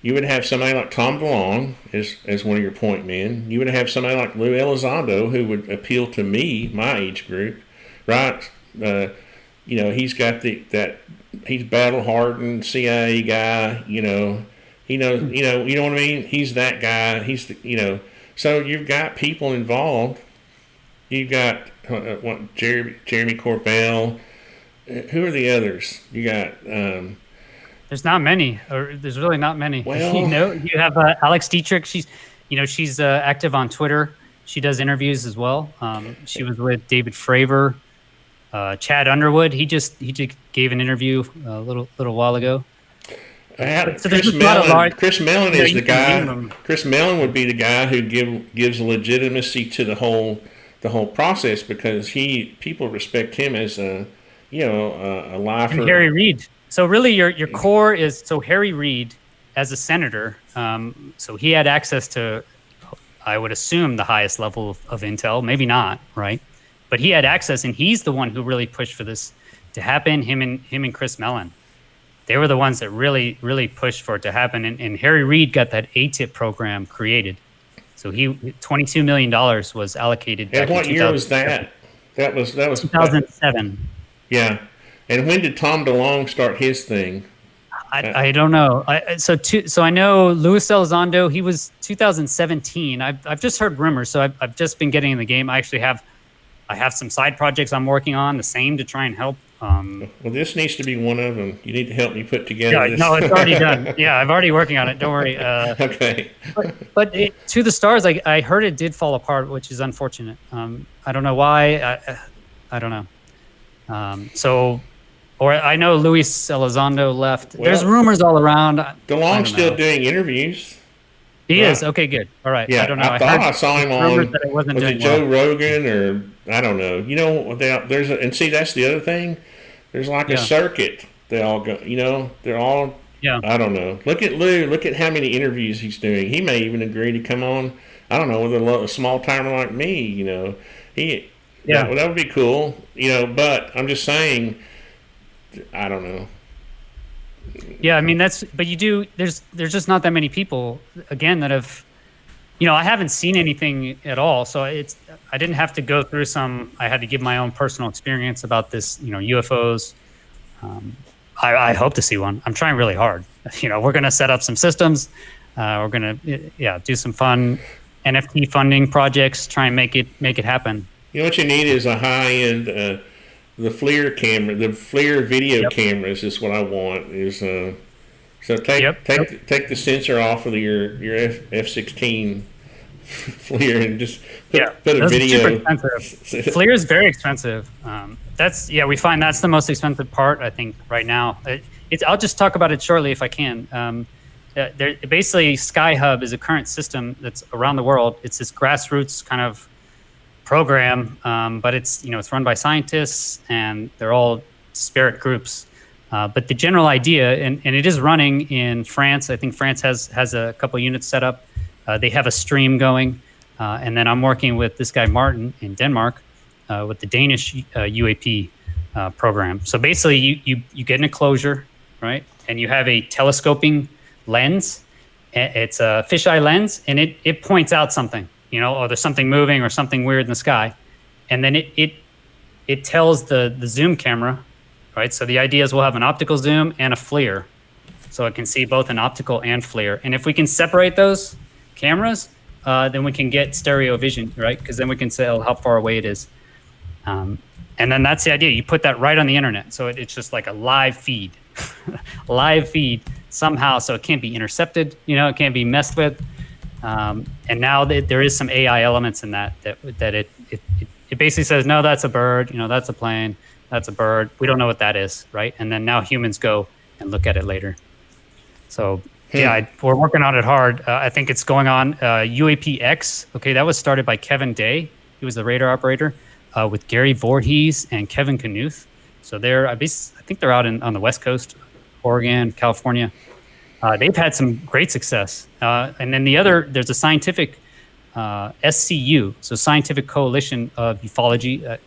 you would have somebody like Tom DeLonge as one of your point men. You would have somebody like Lou Elizondo who would appeal to me, my age group, right? You know, he's got he's battle hardened CIA guy. You know, you know what I mean. He's that guy. So you've got people involved. You've got Jeremy Corbell. Who are the others? You got. There's not many, or there's really not many. Well, you know, you have Alex Dietrich. She's active on Twitter. She does interviews as well. She was with David Fravor, Chad Underwood. He just gave an interview a little while ago. Chris Mellon is the guy. Chris Mellon would be the guy who gives legitimacy to the whole process because people respect him as a lifer. And Harry Reid. So really, your core is Harry Reid as a senator. So he had access to, I would assume, the highest level of intel. Maybe not, right? But he had access, and he's the one who really pushed for this to happen. Him and Chris Mellon. They were the ones that really, really pushed for it to happen. And Harry Reid got that ATIP program created. So $22 million was allocated. And what year was that? That was 2007. Yeah. And when did Tom DeLonge start his thing? I don't know. So I know Luis Elizondo. He was 2017. I've just heard rumors. So I've just been getting in the game. I actually have some side projects I'm working on. The same to try and help. Well, this needs to be one of them. You need to help me put together this. No, it's already done. Yeah, I'm already working on it. Don't worry. Okay. But To the Stars, I heard it did fall apart, which is unfortunate. I don't know why. I don't know. Or I know Luis Elizondo left. Well, There's rumors all around. DeLonge's still doing interviews. He is? Okay, good. All right. Yeah, I don't know. I thought I saw him on was it Joe Rogan or I don't know. You know, see that's the other thing. There's like a circuit. They all go. You know, they're all. Yeah. I don't know. Look at Lou. Look at how many interviews he's doing. He may even agree to come on. I don't know, with a small timer like me. You know, that would be cool. You know, but I'm just saying. I don't know. Yeah, I mean but there's just not that many people again that have, I haven't seen anything at all. So I didn't have to go through I had to give my own personal experience about this, UFOs. I hope to see one. I'm trying really hard. We're going to set up some systems. We're going to, do some fun NFT funding projects, try and make it happen. What you need is a high-end, the FLIR camera, the FLIR video cameras is what I want. So take the sensor off of your F-16 FLIR and just put a video. Super expensive. FLIR is very expensive. We find that's the most expensive part, I think, right now. I'll just talk about it shortly if I can. Basically, Skyhub is a current system that's around the world. It's this grassroots kind of program, but it's run by scientists and they're all disparate groups. But the general idea, and it is running in France. I think France has a couple units set up. They have a stream going, and then I'm working with this guy Martin in Denmark with the Danish UAP program. So basically, you get an enclosure, right, and you have a telescoping lens. It's a fisheye lens, and it points out something, or there's something moving or something weird in the sky, and then it tells the zoom camera, right? So the idea is we'll have an optical zoom and a FLIR, so it can see both an optical and FLIR. And if we can separate those cameras, then we can get stereo vision, right? Because then we can tell how far away it is. And then that's the idea. You put that right on the internet, so it's just like a live feed, somehow, so it can't be intercepted. It can't be messed with. And now there is some AI elements in that it basically says, no, that's a bird. That's a plane. That's a bird. We don't know what that is, right? And then now humans go and look at it later. So we're working on it hard. I think it's going on. UAPX. Okay, that was started by Kevin Day. He was the radar operator with Gary Voorhees and Kevin Knuth. So I think they're out on the West Coast, Oregon, California. They've had some great success. And then there's a scientific SCU, so Scientific Coalition of Ufology.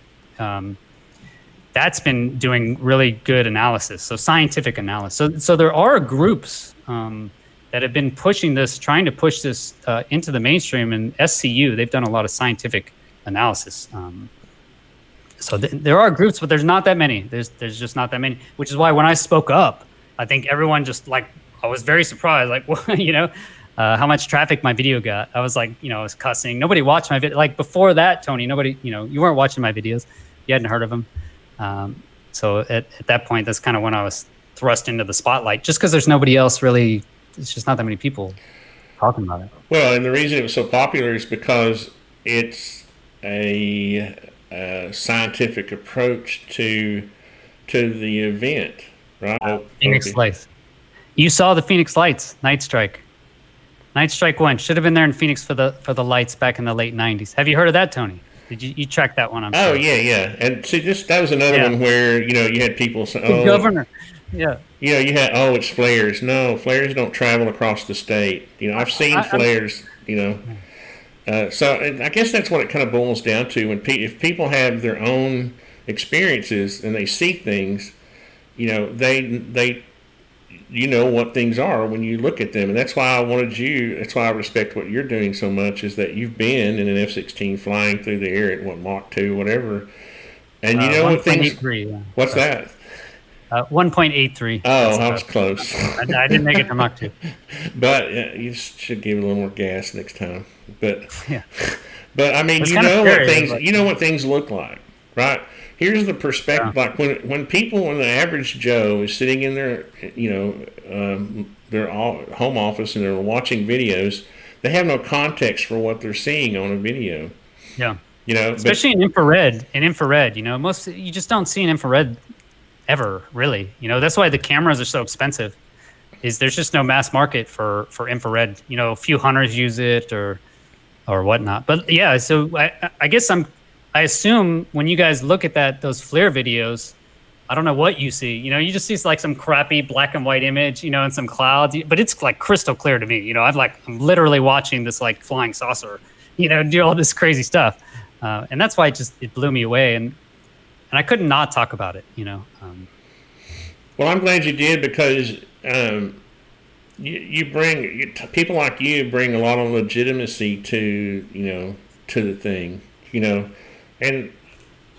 That's been doing really good analysis, so scientific analysis. So there are groups that have been trying to push this into the mainstream. And SCU, they've done a lot of scientific analysis. So there are groups, but there's not that many. There's just not that many, which is why when I spoke up, I think everyone just I was very surprised, how much traffic my video got. I was I was cussing. Nobody watched my video. Before that, Tony, nobody, you weren't watching my videos. You hadn't heard of them. So at that point, that's kind of when I was thrust into the spotlight, just because there's nobody else really. It's just not that many people talking about it. Well, and the reason it was so popular is because it's a scientific approach to the event, right? Phoenix Lights. You saw the Phoenix Lights, Night Strike. Night Strike 1 should have been there in Phoenix for the lights back in the late 90s. Have you heard of that, Tony? Did you track that one? Oh, sure. Yeah. And see, that was another one where, you had people say, the governor. Yeah. You had, it's flares. No, flares don't travel across the state. I've seen flares, so I guess that's what it kind of boils down to. If people have their own experiences and they see things, they what things are when you look at them. And that's why that's why I respect what you're doing so much, is that you've been in an F-16 flying through the air at Mach 2, whatever. And what things... Yeah. What's that? 1.83. Oh, I was close. I didn't make it to Mach 2. But you should give it a little more gas next time. But yeah. But I mean, what things look like, right? Here's the perspective. Yeah. Like when the average Joe is sitting in their their home office and they're watching videos, they have no context for what they're seeing on a video. Yeah. Especially in infrared. You just don't see an infrared ever, really. That's why the cameras are so expensive. There's just no mass market for infrared. A few hunters use it or whatnot. But yeah, so I guess I assume when you guys look at those FLIR videos, I don't know what you see. You just see some crappy black and white image, and some clouds. But it's crystal clear to me. I'm literally watching this flying saucer, do all this crazy stuff, and that's why it blew me away. And I couldn't not talk about it. Well, I'm glad you did because people like you bring a lot of legitimacy to to the thing, and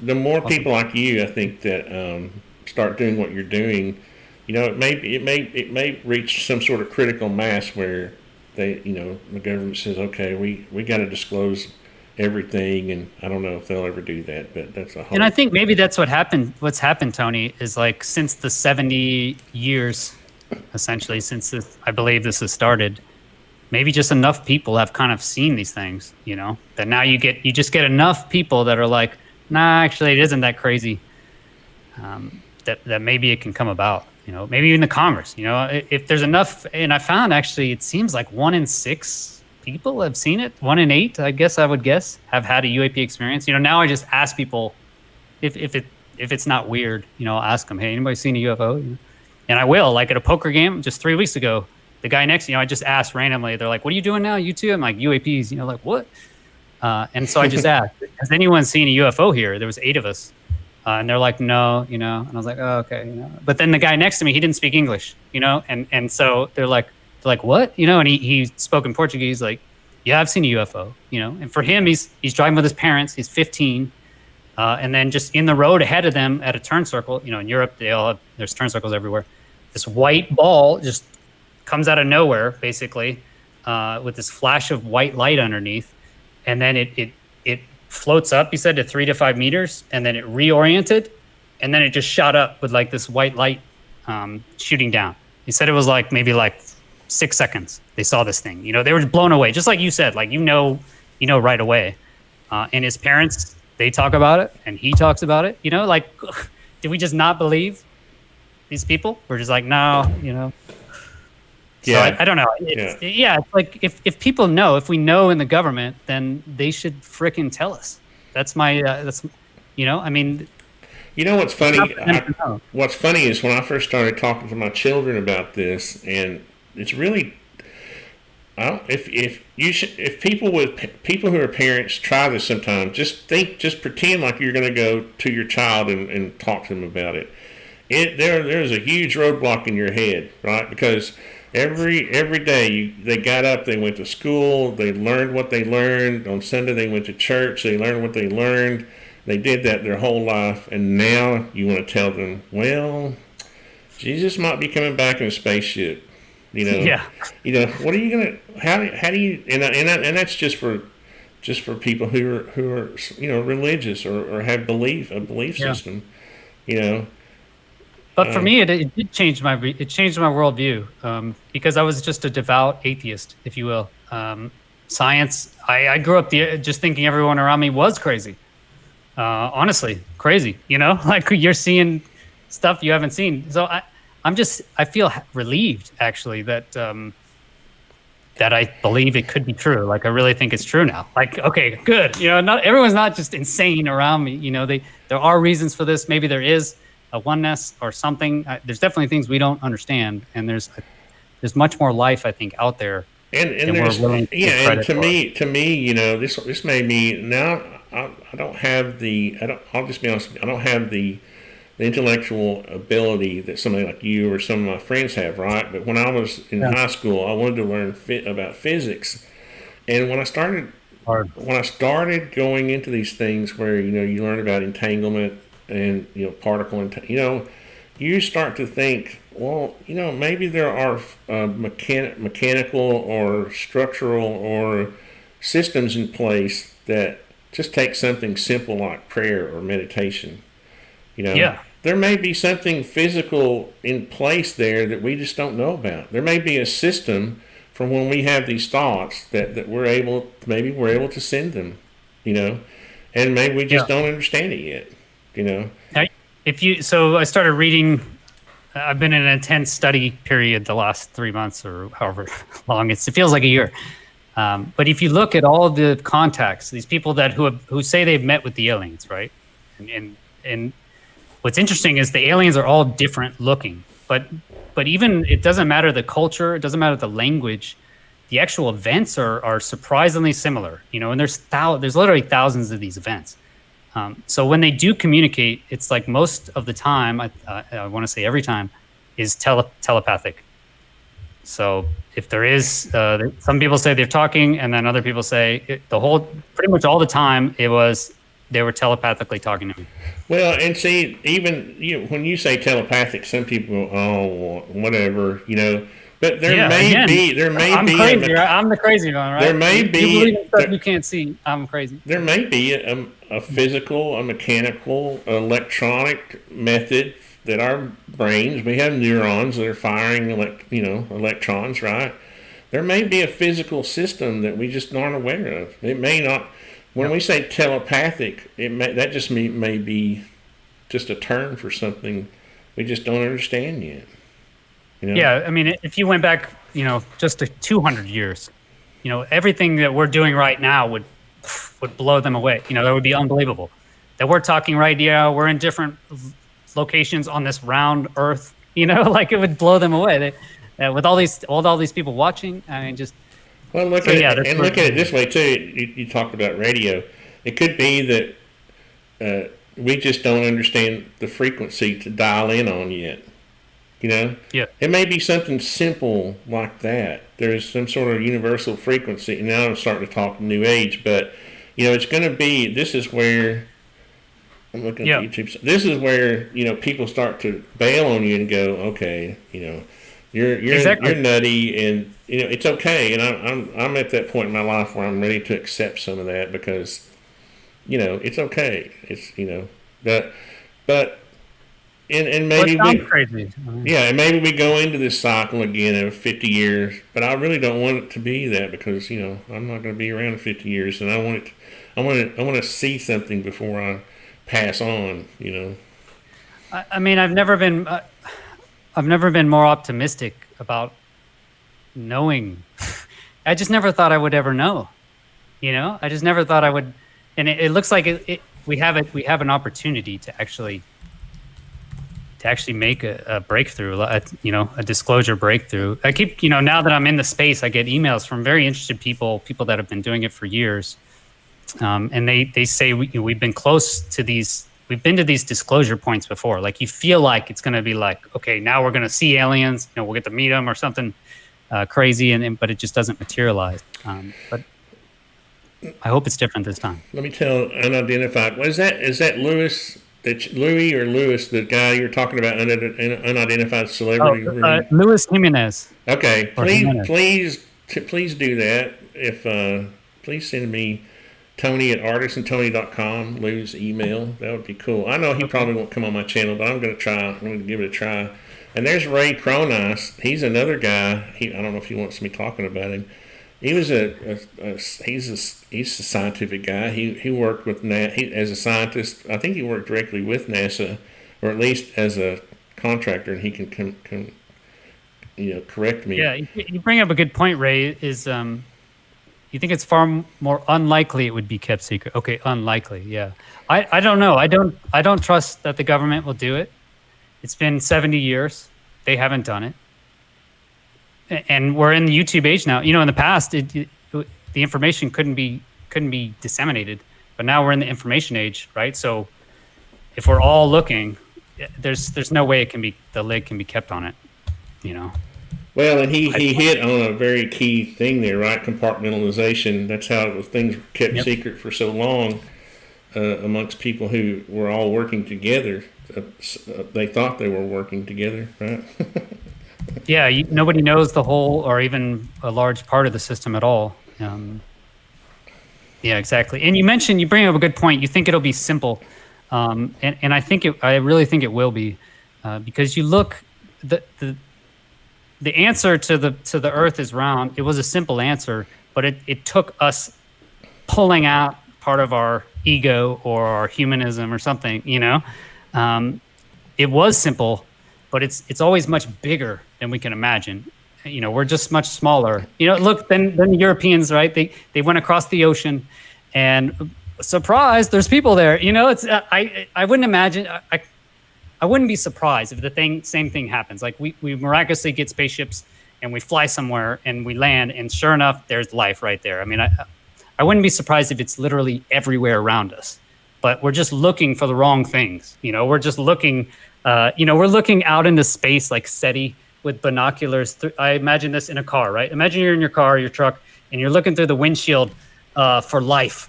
the more Awesome. people like you, I think that start doing what you're doing, it may reach some sort of critical mass where the government says, okay, we got to disclose everything, and I don't know if they'll ever do that, but that's a And whole. I think maybe that's what happened. What's happened, Tony, is like since the 70 years, essentially, since I believe this has started, maybe just enough people have kind of seen these things, that now you just get enough people that are like, nah, actually, it isn't that crazy. That maybe it can come about, maybe even the Congress, if there's enough. And I found actually, it seems like 1 in 6 people have seen it. 1 in 8, I guess I would guess, have had a UAP experience. Now I just ask people if it's not weird, I'll ask them, hey, anybody seen a UFO? And I will, like at a poker game just 3 weeks ago, the guy next to I just asked randomly. They're like, "What are you doing now? You too?" I'm like, "UAPs." Like what? And so I just asked, "Has anyone seen a UFO here?" There was 8 of us, and they're like, "No," And I was like, "Oh, okay." But then the guy next to me, he didn't speak English, and so they're like, "What?" And he spoke in Portuguese, like, "Yeah, I've seen a UFO," And for him, he's driving with his parents. He's 15. And then just in the road ahead of them at a turn circle, in Europe, there's turn circles everywhere. This white ball just comes out of nowhere, basically, with this flash of white light underneath, and then it floats up. He said to 3 to 5 meters, and then it reoriented, and then it just shot up with like this white light shooting down. He said it was like maybe like 6 seconds. They saw this thing. They were blown away, just like you said. Like right away. And his parents, they talk about it, and he talks about it. Like, did we just not believe these people? We're just like, no, So Yeah. I don't know. It's like if people know, if we know in the government, then they should frickin' tell us. That's my, I mean, What's funny? not for them to know. What's funny is when I first started talking to my children about this, and it's really, I don't, if people who are parents try this sometime, just pretend like you're going to go to your child and talk to them about it. There's a huge roadblock in your head, right? Because every day they got up, they went to school, they learned what they learned. On Sunday they went to church, they learned what they learned. They did that their whole life, and now you want to tell them, well, Jesus might be coming back in a spaceship. Yeah. What are you gonna? How do you? And that's just for people who are religious or have a belief Yeah. system. But for me, it did change my worldview, because I was just a devout atheist, if you will. Science, I grew up just thinking everyone around me was crazy. Honestly, crazy. Like you're seeing stuff you haven't seen. So I feel relieved actually that that I believe it could be true. Like I really think it's true now. Like, okay, good. Not everyone's not just insane around me. There are reasons for this. Maybe there is a oneness or something. There's definitely things we don't understand, and there's much more life, I think, out there. And there's and to me, this made me now. I don't have the. I'll just be honest. I don't have the intellectual ability that somebody like you or some of my friends have, right? But when I was in high school, I wanted to learn about physics, and when I started going into these things where you learn about entanglement and particle you start to think, well, maybe there are mechanical or structural or systems in place that just take something simple like prayer or meditation. There may be something physical in place there that we just don't know about. There may be a system from when we have these thoughts that we're able to send them, and maybe we just don't understand it yet. So I started reading. I've been in an intense study period the last 3 months or however long it feels like a year. But if you look at all the contacts, these people who say they've met with the aliens, right? And what's interesting is the aliens are all different looking, but even it doesn't matter the culture, it doesn't matter the language. The actual events are surprisingly similar, and there's literally thousands of these events. So when they do communicate, it's like most of the time, I want to say every time, is telepathic. So if there is, some people say they're talking, and then other people say pretty much all the time they were telepathically talking to me. Well, and see, even when you say telepathic, some people go, "Oh, whatever," But there may be. I'm crazy. I'm the crazy one, right? There may be. You believe in stuff you can't see. I'm crazy. There may be a physical, a mechanical, electronic method that our brains, we have neurons that are firing, electrons, right? There may be a physical system that we just aren't aware of. It may not. When we say telepathic, that just may be just a term for something we just don't understand yet. Yeah, I mean, if you went back, just to 200 years, everything that we're doing right now would blow them away. That would be unbelievable. That we're talking right now, we're in different locations on this round Earth. Like it would blow them away. With all these people watching, I mean, just. Well, look at it this way too. You talked about radio. It could be that we just don't understand the frequency to dial in on yet. Yeah. It may be something simple like that. There's some sort of universal frequency. Now I'm starting to talk New Age, but it's going to be. This is where I'm looking at YouTube. This is where people start to bail on you and go, okay, you're nutty, and it's okay. And I'm at that point in my life where I'm ready to accept some of that because it's okay. It's but. And maybe crazy. And maybe we go into this cycle again of 50 years, but I really don't want it to be that because I'm not going to be around in 50 years, and I want to see something before I pass on. I mean, I've never been more optimistic about knowing. I just never thought I would ever know. I just never thought I would, and it looks like we have an opportunity to actually make a breakthrough, a disclosure breakthrough. I keep, now that I'm in the space, I get emails from very interested people that have been doing it for years. And they say, we've been close to we've been to these disclosure points before. Like you feel like it's going to be like, okay, now we're going to see aliens, we'll get to meet them or something crazy. But it just doesn't materialize. But I hope it's different this time. Let me tell unidentified. Is that Lewis? Louis or Lewis, the guy you're talking about, unidentified celebrity? Luis Jimenez. Okay, please do that. Please send me Tony at ArtisanTony.com, Lou's email. That would be cool. I know he probably won't come on my channel, but I'm going to try. I'm going to give it a try. And there's Ray Cronus. He's another guy. I don't know if he wants me talking about him. He was he's a scientific guy. He worked with as a scientist. I think he worked directly with NASA, or at least as a contractor. And he can correct me. Yeah, you bring up a good point, Ray. Is you think it's far more unlikely it would be kept secret? Okay, unlikely. Yeah, I don't know. I don't trust that the government will do it. It's been 70 years. They haven't done it. And we're in the YouTube age now. In the past, the information couldn't be disseminated, but now we're in the information age, right? So, if we're all looking, there's no way the lid can be kept on it, Well, and he hit on a very key thing there, right? Compartmentalization. That's how things were kept secret for so long amongst people who were all working together. They thought they were working together, right? Yeah, nobody knows the whole or even a large part of the system at all. Yeah, exactly. And you bring up a good point. You think it'll be simple, and I really think it will be, because you look the answer to the Earth is round. It was a simple answer, but it took us pulling out part of our ego or our humanism or something. It was simple, but it's always much bigger than we can imagine. We're just much smaller. Look, then the Europeans, right? They went across the ocean, and surprise, there's people there. It's I wouldn't imagine. I wouldn't be surprised if the same thing happens. Like we miraculously get spaceships and we fly somewhere and we land, and sure enough, there's life right there. I mean, I wouldn't be surprised if it's literally everywhere around us. But we're just looking for the wrong things. We're just looking We're looking out into space like SETI with binoculars. I imagine this in a car, right? Imagine you're in your car, your truck, and you're looking through the windshield for life,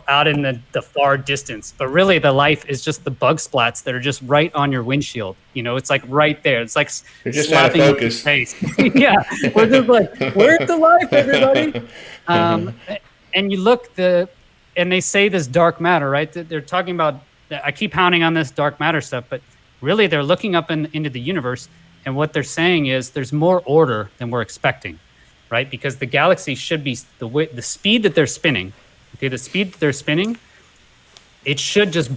out in the far distance. But really, the life is just the bug splats that are just right on your windshield. It's like right there. It's like You're just out of slapping you in the focus. face. Yeah, we're just like, where's the life, everybody? And you look and they say this dark matter, right? They're talking about. I keep pounding on this dark matter stuff, but really they're looking up into the universe, and what they're saying is there's more order than we're expecting, right? Because the galaxy should be the speed that they're spinning. Okay, the speed that they're spinning, it should just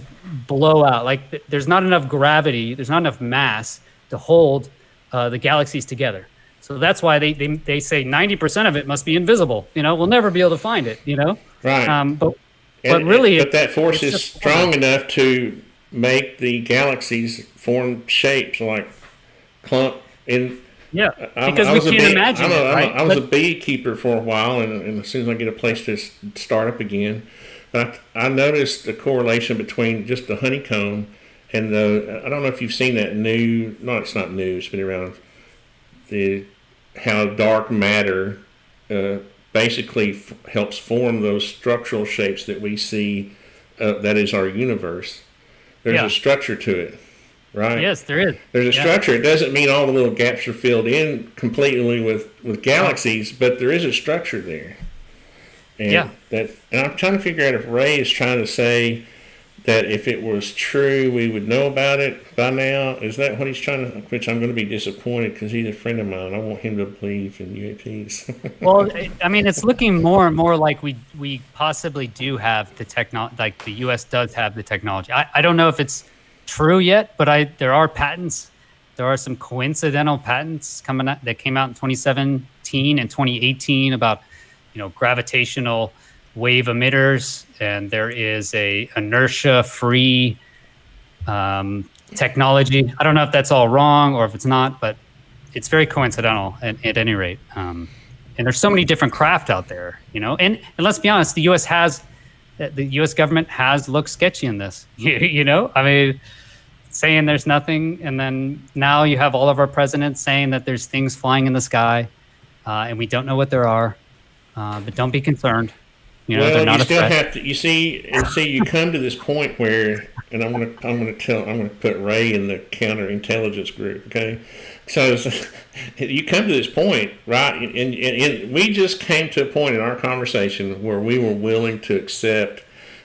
blow out. Like there's not enough gravity, there's not enough mass to hold the galaxies together. So that's why they say 90% of it must be invisible. We'll never be able to find it. Right. But really, but that force is strong enough to make the galaxies form shapes like clump. Yeah, because we can't imagine it, right? I was a beekeeper for a while, and as soon as I get a place to start up again, but I noticed the correlation between just the honeycomb and I don't know if you've seen that it's not new, it's been around, how dark matter basically helps form those structural shapes that we see, that is our universe. There's a structure to it, right? Yes, there is. There's a structure. It doesn't mean all the little gaps are filled in completely with galaxies, but there is a structure there. And and I'm trying to figure out if Ray is trying to say that if it was true, we would know about it by now. Is that what he's trying to? Which I'm going to be disappointed because he's a friend of mine. I want him to believe in UAPs. Well, I mean, it's looking more and more like we possibly do have the technology. Like the U.S. does have the technology. I don't know if it's true yet, but there are patents. There are some coincidental patents coming out that came out in 2017 and 2018 about gravitational wave emitters, and there is a inertia-free technology. I don't know if that's all wrong or if it's not, but it's very coincidental at any rate. And there's so many different craft out there, And let's be honest, the U.S. government has looked sketchy in this. I mean, saying there's nothing, and then now you have all of our presidents saying that there's things flying in the sky, and we don't know what there are. But don't be concerned. Well, you still have to. You see, you come to this point where, and I'm going to put Ray in the counterintelligence group. Okay, so you come to this point, right? And we just came to a point in our conversation where we were willing to accept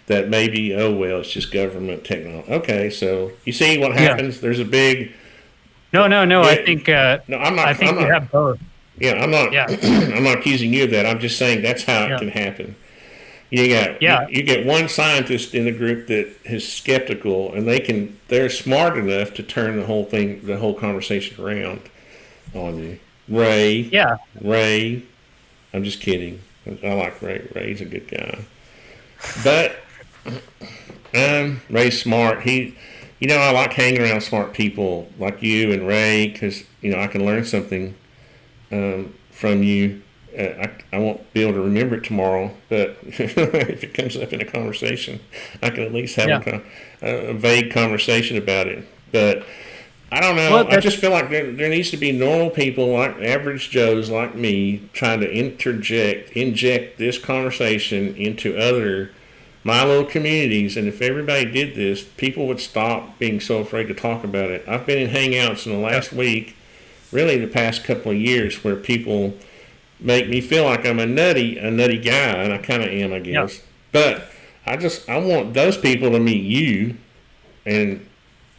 that maybe, it's just government technology. Okay, so you see what happens. There's a big. No. I think. No, I'm not. I think we have both. Yeah, I'm not. Yeah. I'm not accusing you of that. I'm just saying that's how it can happen. You get one scientist in the group that is skeptical, and they're smart enough to turn the whole conversation around on you. Ray. I'm just kidding. I like Ray. Ray's a good guy, but Ray's smart. I like hanging around smart people like you and Ray because I can learn something from you. I won't be able to remember it tomorrow, but if it comes up in a conversation, I can at least have a vague conversation about it. But I don't know. I just feel like there needs to be normal people like average Joes like me trying to inject this conversation into my little communities. And if everybody did this, people would stop being so afraid to talk about it. I've been in hangouts in the last week, really the past couple of years, where people make me feel like I'm a nutty guy, and I kind of am, I guess. Yeah. But I want those people to meet you, and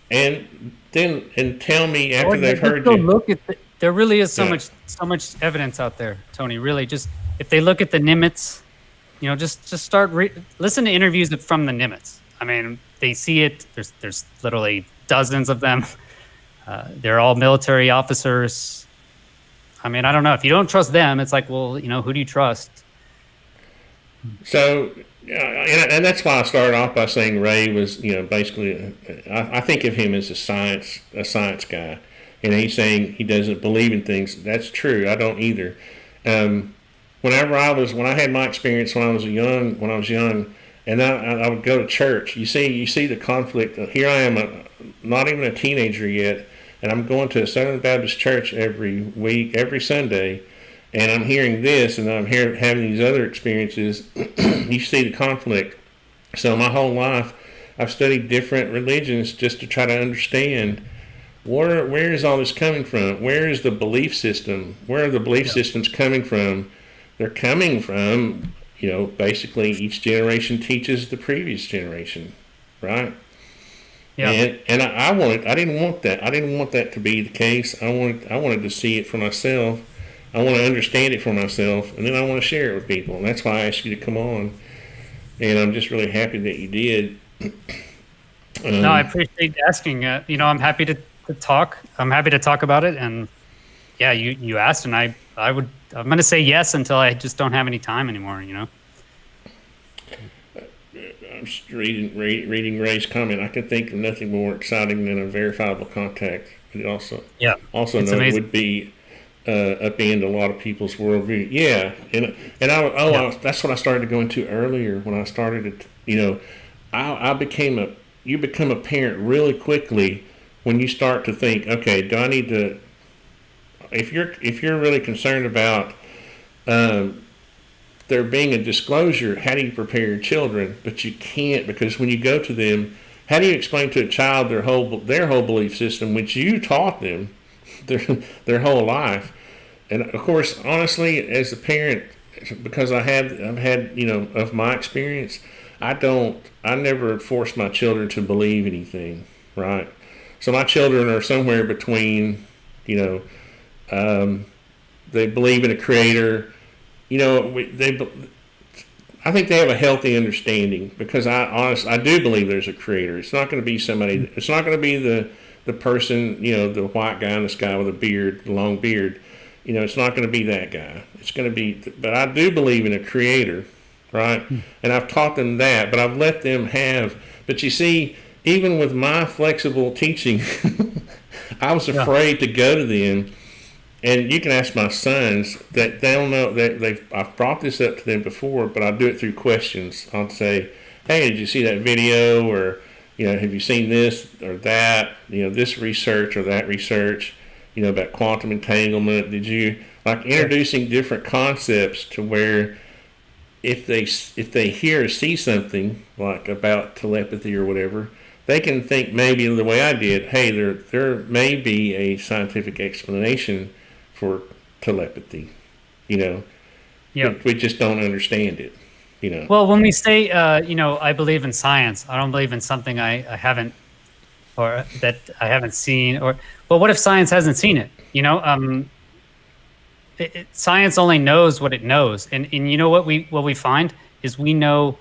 tell me after they've heard you. There really is so much evidence out there, Tony. Really, just if they look at the Nimitz, just start listen to interviews from the Nimitz. I mean, they see it. There's literally dozens of them. They're all military officers. I mean, I don't know. If you don't trust them, it's like, well, who do you trust? So, and that's why I started off by saying Ray was, basically, I think of him as a science guy. And he's saying he doesn't believe in things. That's true. I don't either. When I had my experience when I was young, And I would go to church. You see the conflict. Here I am, not even a teenager yet, and I'm going to a Southern Baptist church every week, every Sunday, and I'm hearing this, and I'm having these other experiences. You see the conflict. So my whole life, I've studied different religions just to try to understand where is all this coming from? Where is the belief system? Where are the belief systems coming from? They're coming from, basically each generation teaches the previous generation, right? Yeah. And I didn't want that. I didn't want that to be the case. I wanted to see it for myself. I want to understand it for myself, and then I want to share it with people. And that's why I asked you to come on. And I'm just really happy that you did. No, I appreciate asking. I'm happy to talk. I'm happy to talk about it. And yeah, you asked, and I'm going to say yes until I just don't have any time anymore. I'm just reading Ray's comment. I can think of nothing more exciting than a verifiable contact. It also know amazing. It would be upend a lot of people's worldview. Yeah, and that's what I started to go into earlier when I started to, you become a parent really quickly when you start to think, okay, do I need to? If you're really concerned about there being a disclosure, how do you prepare your children? But you can't, because when you go to them, how do you explain to a child their whole belief system, which you taught them their whole life? And of course, honestly, as a parent, because I've had of my experience, I never force my children to believe anything, right? So my children are somewhere between, they believe in a creator. I think they have a healthy understanding, because I do believe there's a creator. It's not going to be somebody. It's not going to be the person, the white guy in the sky with a beard, the long beard. It's not going to be that guy. It's going to be. But I do believe in a creator, right? And I've taught them that, but I've let them have. But you see, even with my flexible teaching, I was afraid to go to them. And you can ask my sons that they'll know that I've brought this up to them before, but I'll do it through questions. I'll say, "Hey, did you see that video?" Or, "Have you seen this or that? This research or that research, about quantum entanglement? Did you introducing different concepts to where if they hear or see something like about telepathy or whatever, they can think maybe the way I did. Hey, there may be a scientific explanation for telepathy, we just don't understand it, Well, when we say, I believe in science, I don't believe in something I haven't, or that I haven't seen, but what if science hasn't seen it? Science only knows what it knows, and what we find is we know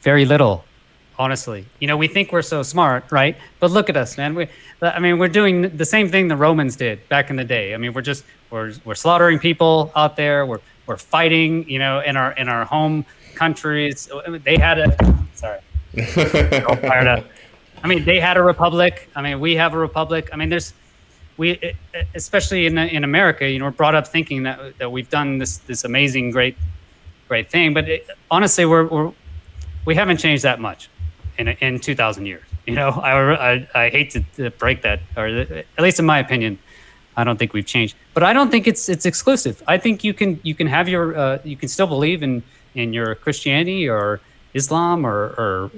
very little. Honestly, we think we're so smart, right? But look at us, man. We're doing the same thing the Romans did back in the day. We're slaughtering people out there. We're fighting, in our home countries. They had all fired up. They had a republic. We have a republic. Especially in America, we're brought up thinking that we've done this amazing, great thing. But honestly, we haven't changed that much in 2,000 years. I hate to break that, or at least in my opinion, I don't think we've changed. But I don't think it's exclusive. I think you can have your you can still believe in your Christianity or Islam or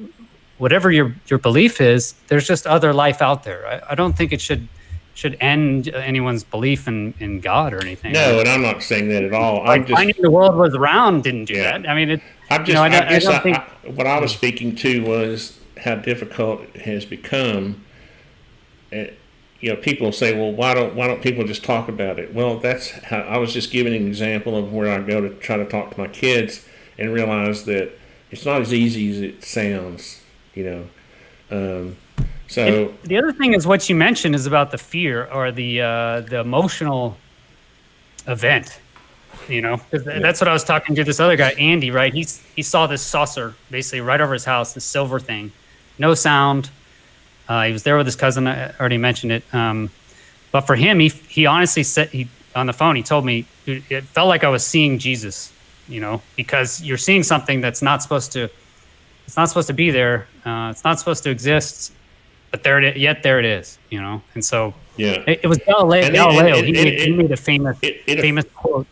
whatever your belief is. There's just other life out there. I don't think it should end anyone's belief in God or anything. No, and I'm not saying that at all. Finding the world was round didn't do that. What I was speaking to was how difficult it has become. People say, "Well, why don't people just talk about it?" Well, that's how I was just giving an example of where I go to try to talk to my kids and realize that it's not as easy as it sounds. So and the other thing is what you mentioned is about the fear or the emotional event. That's what I was talking to this other guy, Andy, right? He saw this saucer basically right over his house, this silver thing, no sound. He was there with his cousin. I already mentioned it. But for him, he honestly said, on the phone, he told me it felt like I was seeing Jesus, because you're seeing something that's not supposed to It's not supposed to be there. It's not supposed to exist, but yet there it is, you know? And so Yeah. it was Galileo. He made a famous quote.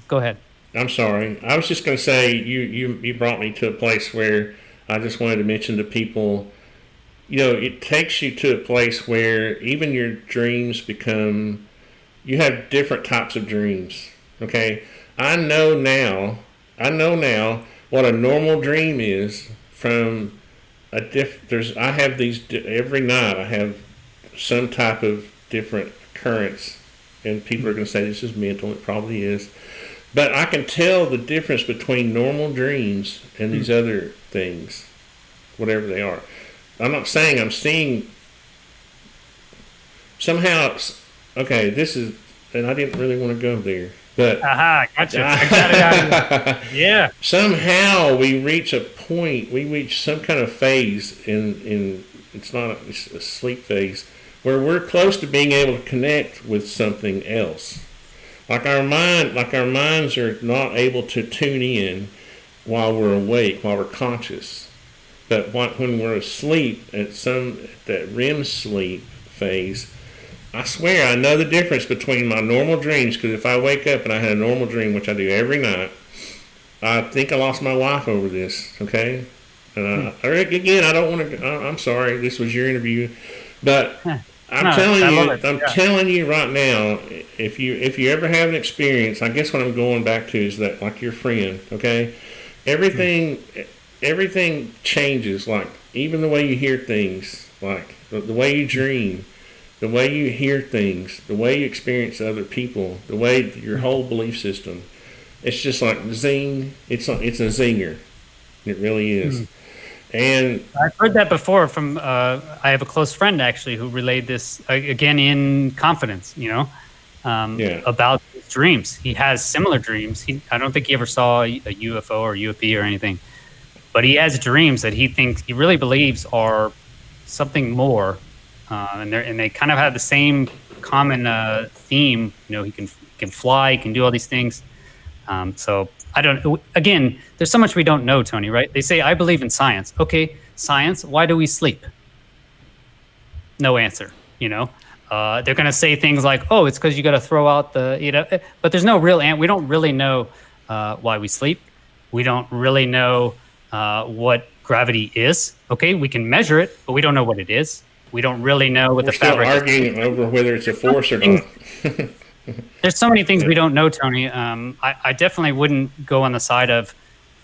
Go ahead. I'm sorry. I was just going to say you brought me to a place where I just wanted to mention to people, you know, it takes you to a place where even your dreams become, you have different types of dreams. Okay. I know now what a normal dream is from I have these, every night I have some type of different occurrence, and people are going to say this is mental. It probably is. But I can tell the difference between normal dreams and these other things, whatever they are. I'm not saying I'm seeing somehow. Okay, this is, and I didn't really want to go there, but gotcha. I got it out of you. Yeah. Somehow we reach a point. We reach some kind of phase in it's not a sleep phase where we're close to being able to connect with something else. Like our minds are not able to tune in while we're awake, while we're conscious. But when we're asleep at that REM sleep phase, I swear I know the difference between my normal dreams. Because if I wake up and I had a normal dream, which I do every night, I think I lost my wife over this. Okay, and again, I don't want to. I'm sorry, this was your interview, but. I'm telling you right now, if you ever have an experience, I guess what I'm going back to is that, like your friend, okay, everything changes, like even the way you hear things, like the way you dream, the way you hear things, the way you experience other people, the way your whole belief system. It's just like zing. It's a zinger. It really is. And I've heard that before from I have a close friend actually who relayed this again in confidence, you know, about his dreams. He has similar dreams. I don't think he ever saw a UFO or UAP or anything, but he has dreams that he really believes are something more, and they kind of have the same common theme. You know, he can fly, he can do all these things. So I don't. Again, there's so much we don't know, Tony. Right? They say I believe in science. Okay, science. Why do we sleep? No answer. You know, they're going to say things like, "Oh, it's because you got to throw out the," you know. But there's no real answer. We don't really know why we sleep. We don't really know what gravity is. Okay, we can measure it, but we don't know what it is. We don't really know what we're the fabric. We're still arguing over whether it's a force or not. There's so many things we don't know, Tony. I definitely wouldn't go on the side of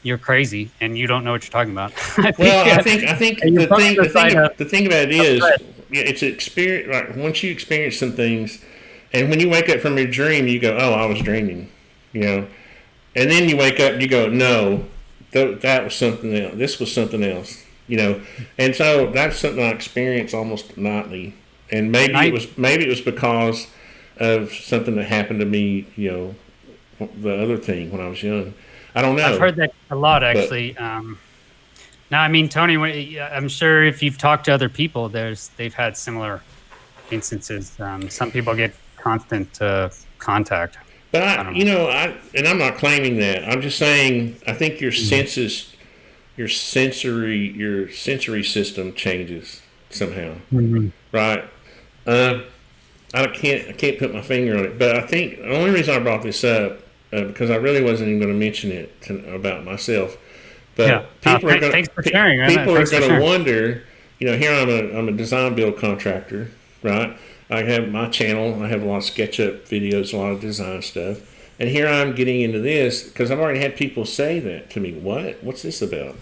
you're crazy and you don't know what you're talking about. I think the thing about it is, it's an experience. Like once you experience some things, and when you wake up from your dream, you go, "Oh, I was dreaming," you know, and then you wake up and you go, "No, that was something else. This was something else," you know, and so that's something I experience almost nightly, and maybe it was because of something that happened to me, you know, the other thing when I was young. I don't know. I've heard that a lot, actually. Now, I mean, Tony, I'm sure if you've talked to other people, they've had similar instances. Some people get constant contact. But I'm not claiming that. I'm just saying I think your senses, your sensory system changes somehow, right? I can't put my finger on it, but I think the only reason I brought this up because I really wasn't even going to mention it about myself, but people are going to wonder. You know, here I'm a design build contractor, right? I have my channel. I have a lot of SketchUp videos, a lot of design stuff, and here I'm getting into this because I've already had people say that to me. What's this about?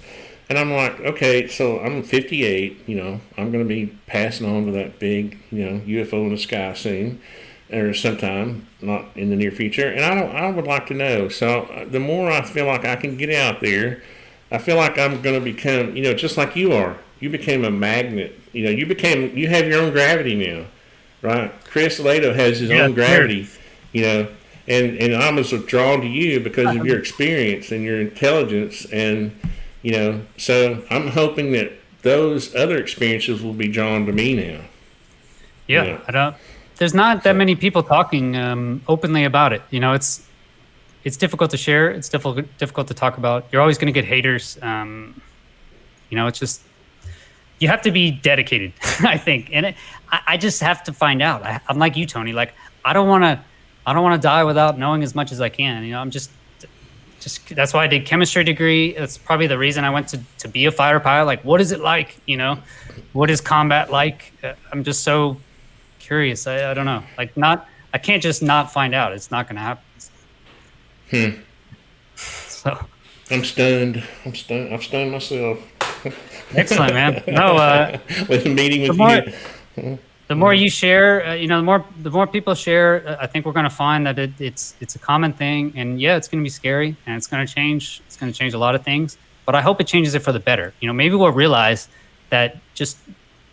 And I'm like, okay, so I'm 58, you know, I'm going to be passing on to that big, you know, UFO in the sky soon, or sometime, not in the near future. And I would like to know. So the more I feel like I can get out there, I feel like I'm going to become, you know, just like you are. You became a magnet. You know, you have your own gravity now, right? Chris Lehto has his own gravity, you know, and I was drawn to you because of your experience and your intelligence and, you know, so I'm hoping that those other experiences will be drawn to me now. Yeah, you know? There's not that many people talking openly about it. You know, it's difficult to share. It's difficult to talk about. You're always going to get haters. You It's just, you have to be dedicated, I think. And I just have to find out. I'm like you, Tony. Like, I don't want to die without knowing as much as I can. I'm just that's why I did chemistry degree. That's probably the reason I went to be a fighter pilot. Like, what is it like? What is combat like? I'm just so curious. I don't know. Like, I can't just not find out. It's not going to happen. So I'm stunned. I've stunned myself. Excellent, man. No, with a meeting with you. The more you share, the more people share, I think we're going to find that it's a common thing. And yeah, it's going to be scary, and it's going to change. It's going to change a lot of things. But I hope it changes it for the better. Maybe we'll realize that just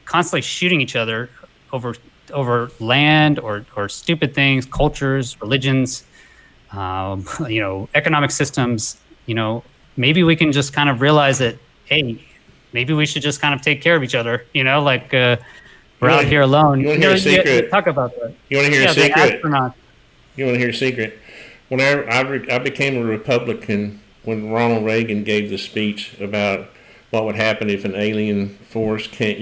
constantly shooting each other over land or stupid things, cultures, religions, economic systems. Maybe we can just kind of realize that, hey, maybe we should just kind of take care of each other. We're out here alone. You want to hear a secret? Talk about that. You want to hear a secret? Astronauts. You want to hear a secret? Whenever I became a Republican, when Ronald Reagan gave the speech about what would happen if an alien force can't,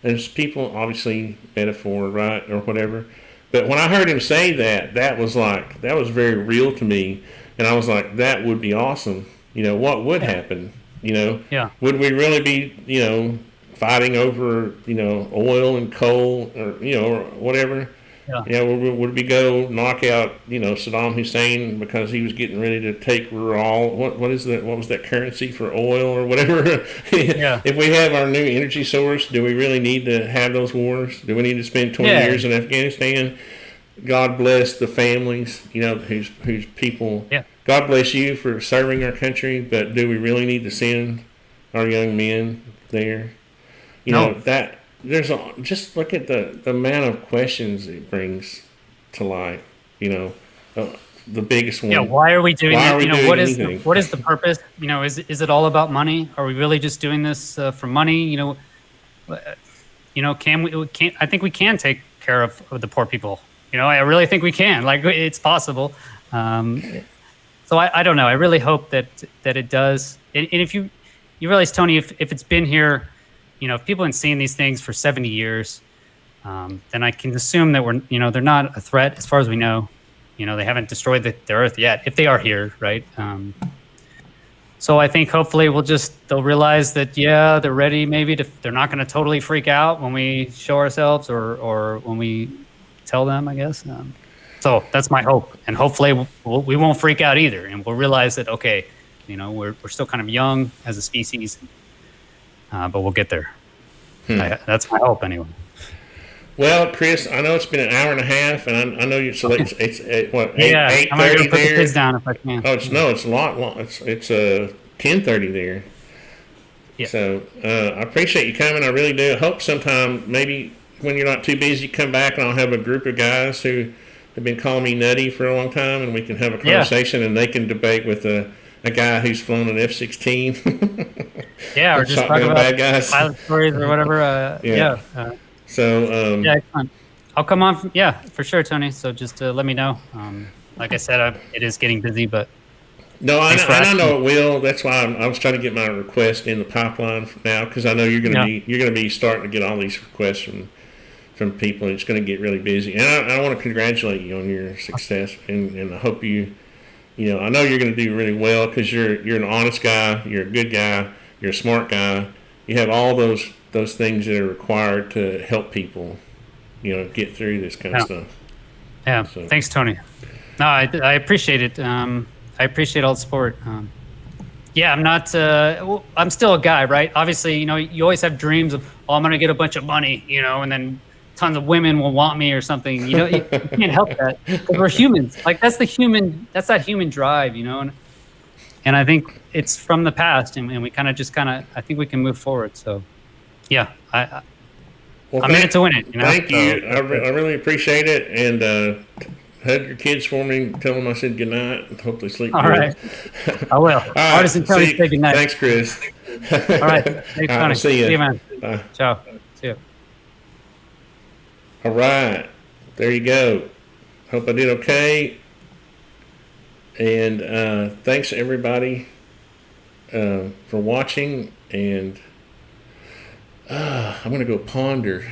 there's people, obviously, metaphor, right, or whatever. But when I heard him say that was very real to me. And I was like, that would be awesome. What would happen? Yeah. Would we really be, fighting over, oil and coal or whatever? Yeah. Would we go knock out, Saddam Hussein because he was getting ready to take Rural? What was that currency for oil or whatever? Yeah. If we have our new energy source, do we really need to have those wars? Do we need to spend 20 years in Afghanistan? God bless the families, whose people. Yeah. God bless you for serving our country, but do we really need to send our young men there? Just look at the amount of questions it brings to light. The biggest one. Yeah. Why are we doing Why that? are we doing anything? What is the purpose? Is it all about money? Are we really just doing this for money? Can we? I think we can take care of the poor people. I really think we can. Like, it's possible. So I don't know. I really hope that it does. And if you realize, Tony, if it's been here, if people have been seeing these things for 70 years, then I can assume that they're not a threat as far as we know. They haven't destroyed the Earth yet, if they are here, right? So I think hopefully they'll realize that, yeah, they're ready. Maybe they're not going to totally freak out when we show ourselves or when we tell them, I guess. So that's my hope, and hopefully we won't freak out either, and we'll realize that, okay, we're still kind of young as a species, but we'll get there. That's my hope, anyway. Well, Chris, I know it's been an hour and a half, and I know you're so it's what 8:30 I'm gonna put there. the kids down if I can. Oh, it's a lot long. It's 10:30 there. Yeah. So I appreciate you coming. I really do. I hope sometime, maybe when you're not too busy, come back and I'll have a group of guys who have been calling me nutty for a long time, and we can have a conversation, and they can debate with a guy who's flown an F-16. Yeah, or just talk about bad guys. Pilot stories or whatever. So excellent. I'll come on. For sure, Tony. So just let me know. Like I said, it is getting busy, but no, I know it will. That's why I was trying to get my request in the pipeline now, because I know you're going to be starting to get all these requests from people, and it's going to get really busy. And I want to congratulate you on your success, and I hope I know you're going to do really well, because you're an honest guy, you're a good guy, you're a smart guy. You have all those things that are required to help people, get through this kind of stuff. Yeah. So. Thanks, Tony. No, I appreciate it. I appreciate all the support. I'm not. I'm still a guy, right? Obviously, you always have dreams of, I'm going to get a bunch of money, and then tons of women will want me or something. You can't help that, because we're humans. Like, that's that human drive, and I think it's from the past, and we I think we can move forward. So, yeah, I'm in it to win it. Thank you. I really appreciate it, and hug your kids for me. Tell them I said good night, and hope they sleep good. All right, I will. ArtisanTony, say good night. Thanks, Chris. All right, thanks, Tony. See you, man. Bye. Ciao. See you. All right, there you go. Hope I did okay. And thanks everybody for watching, and I'm gonna go ponder.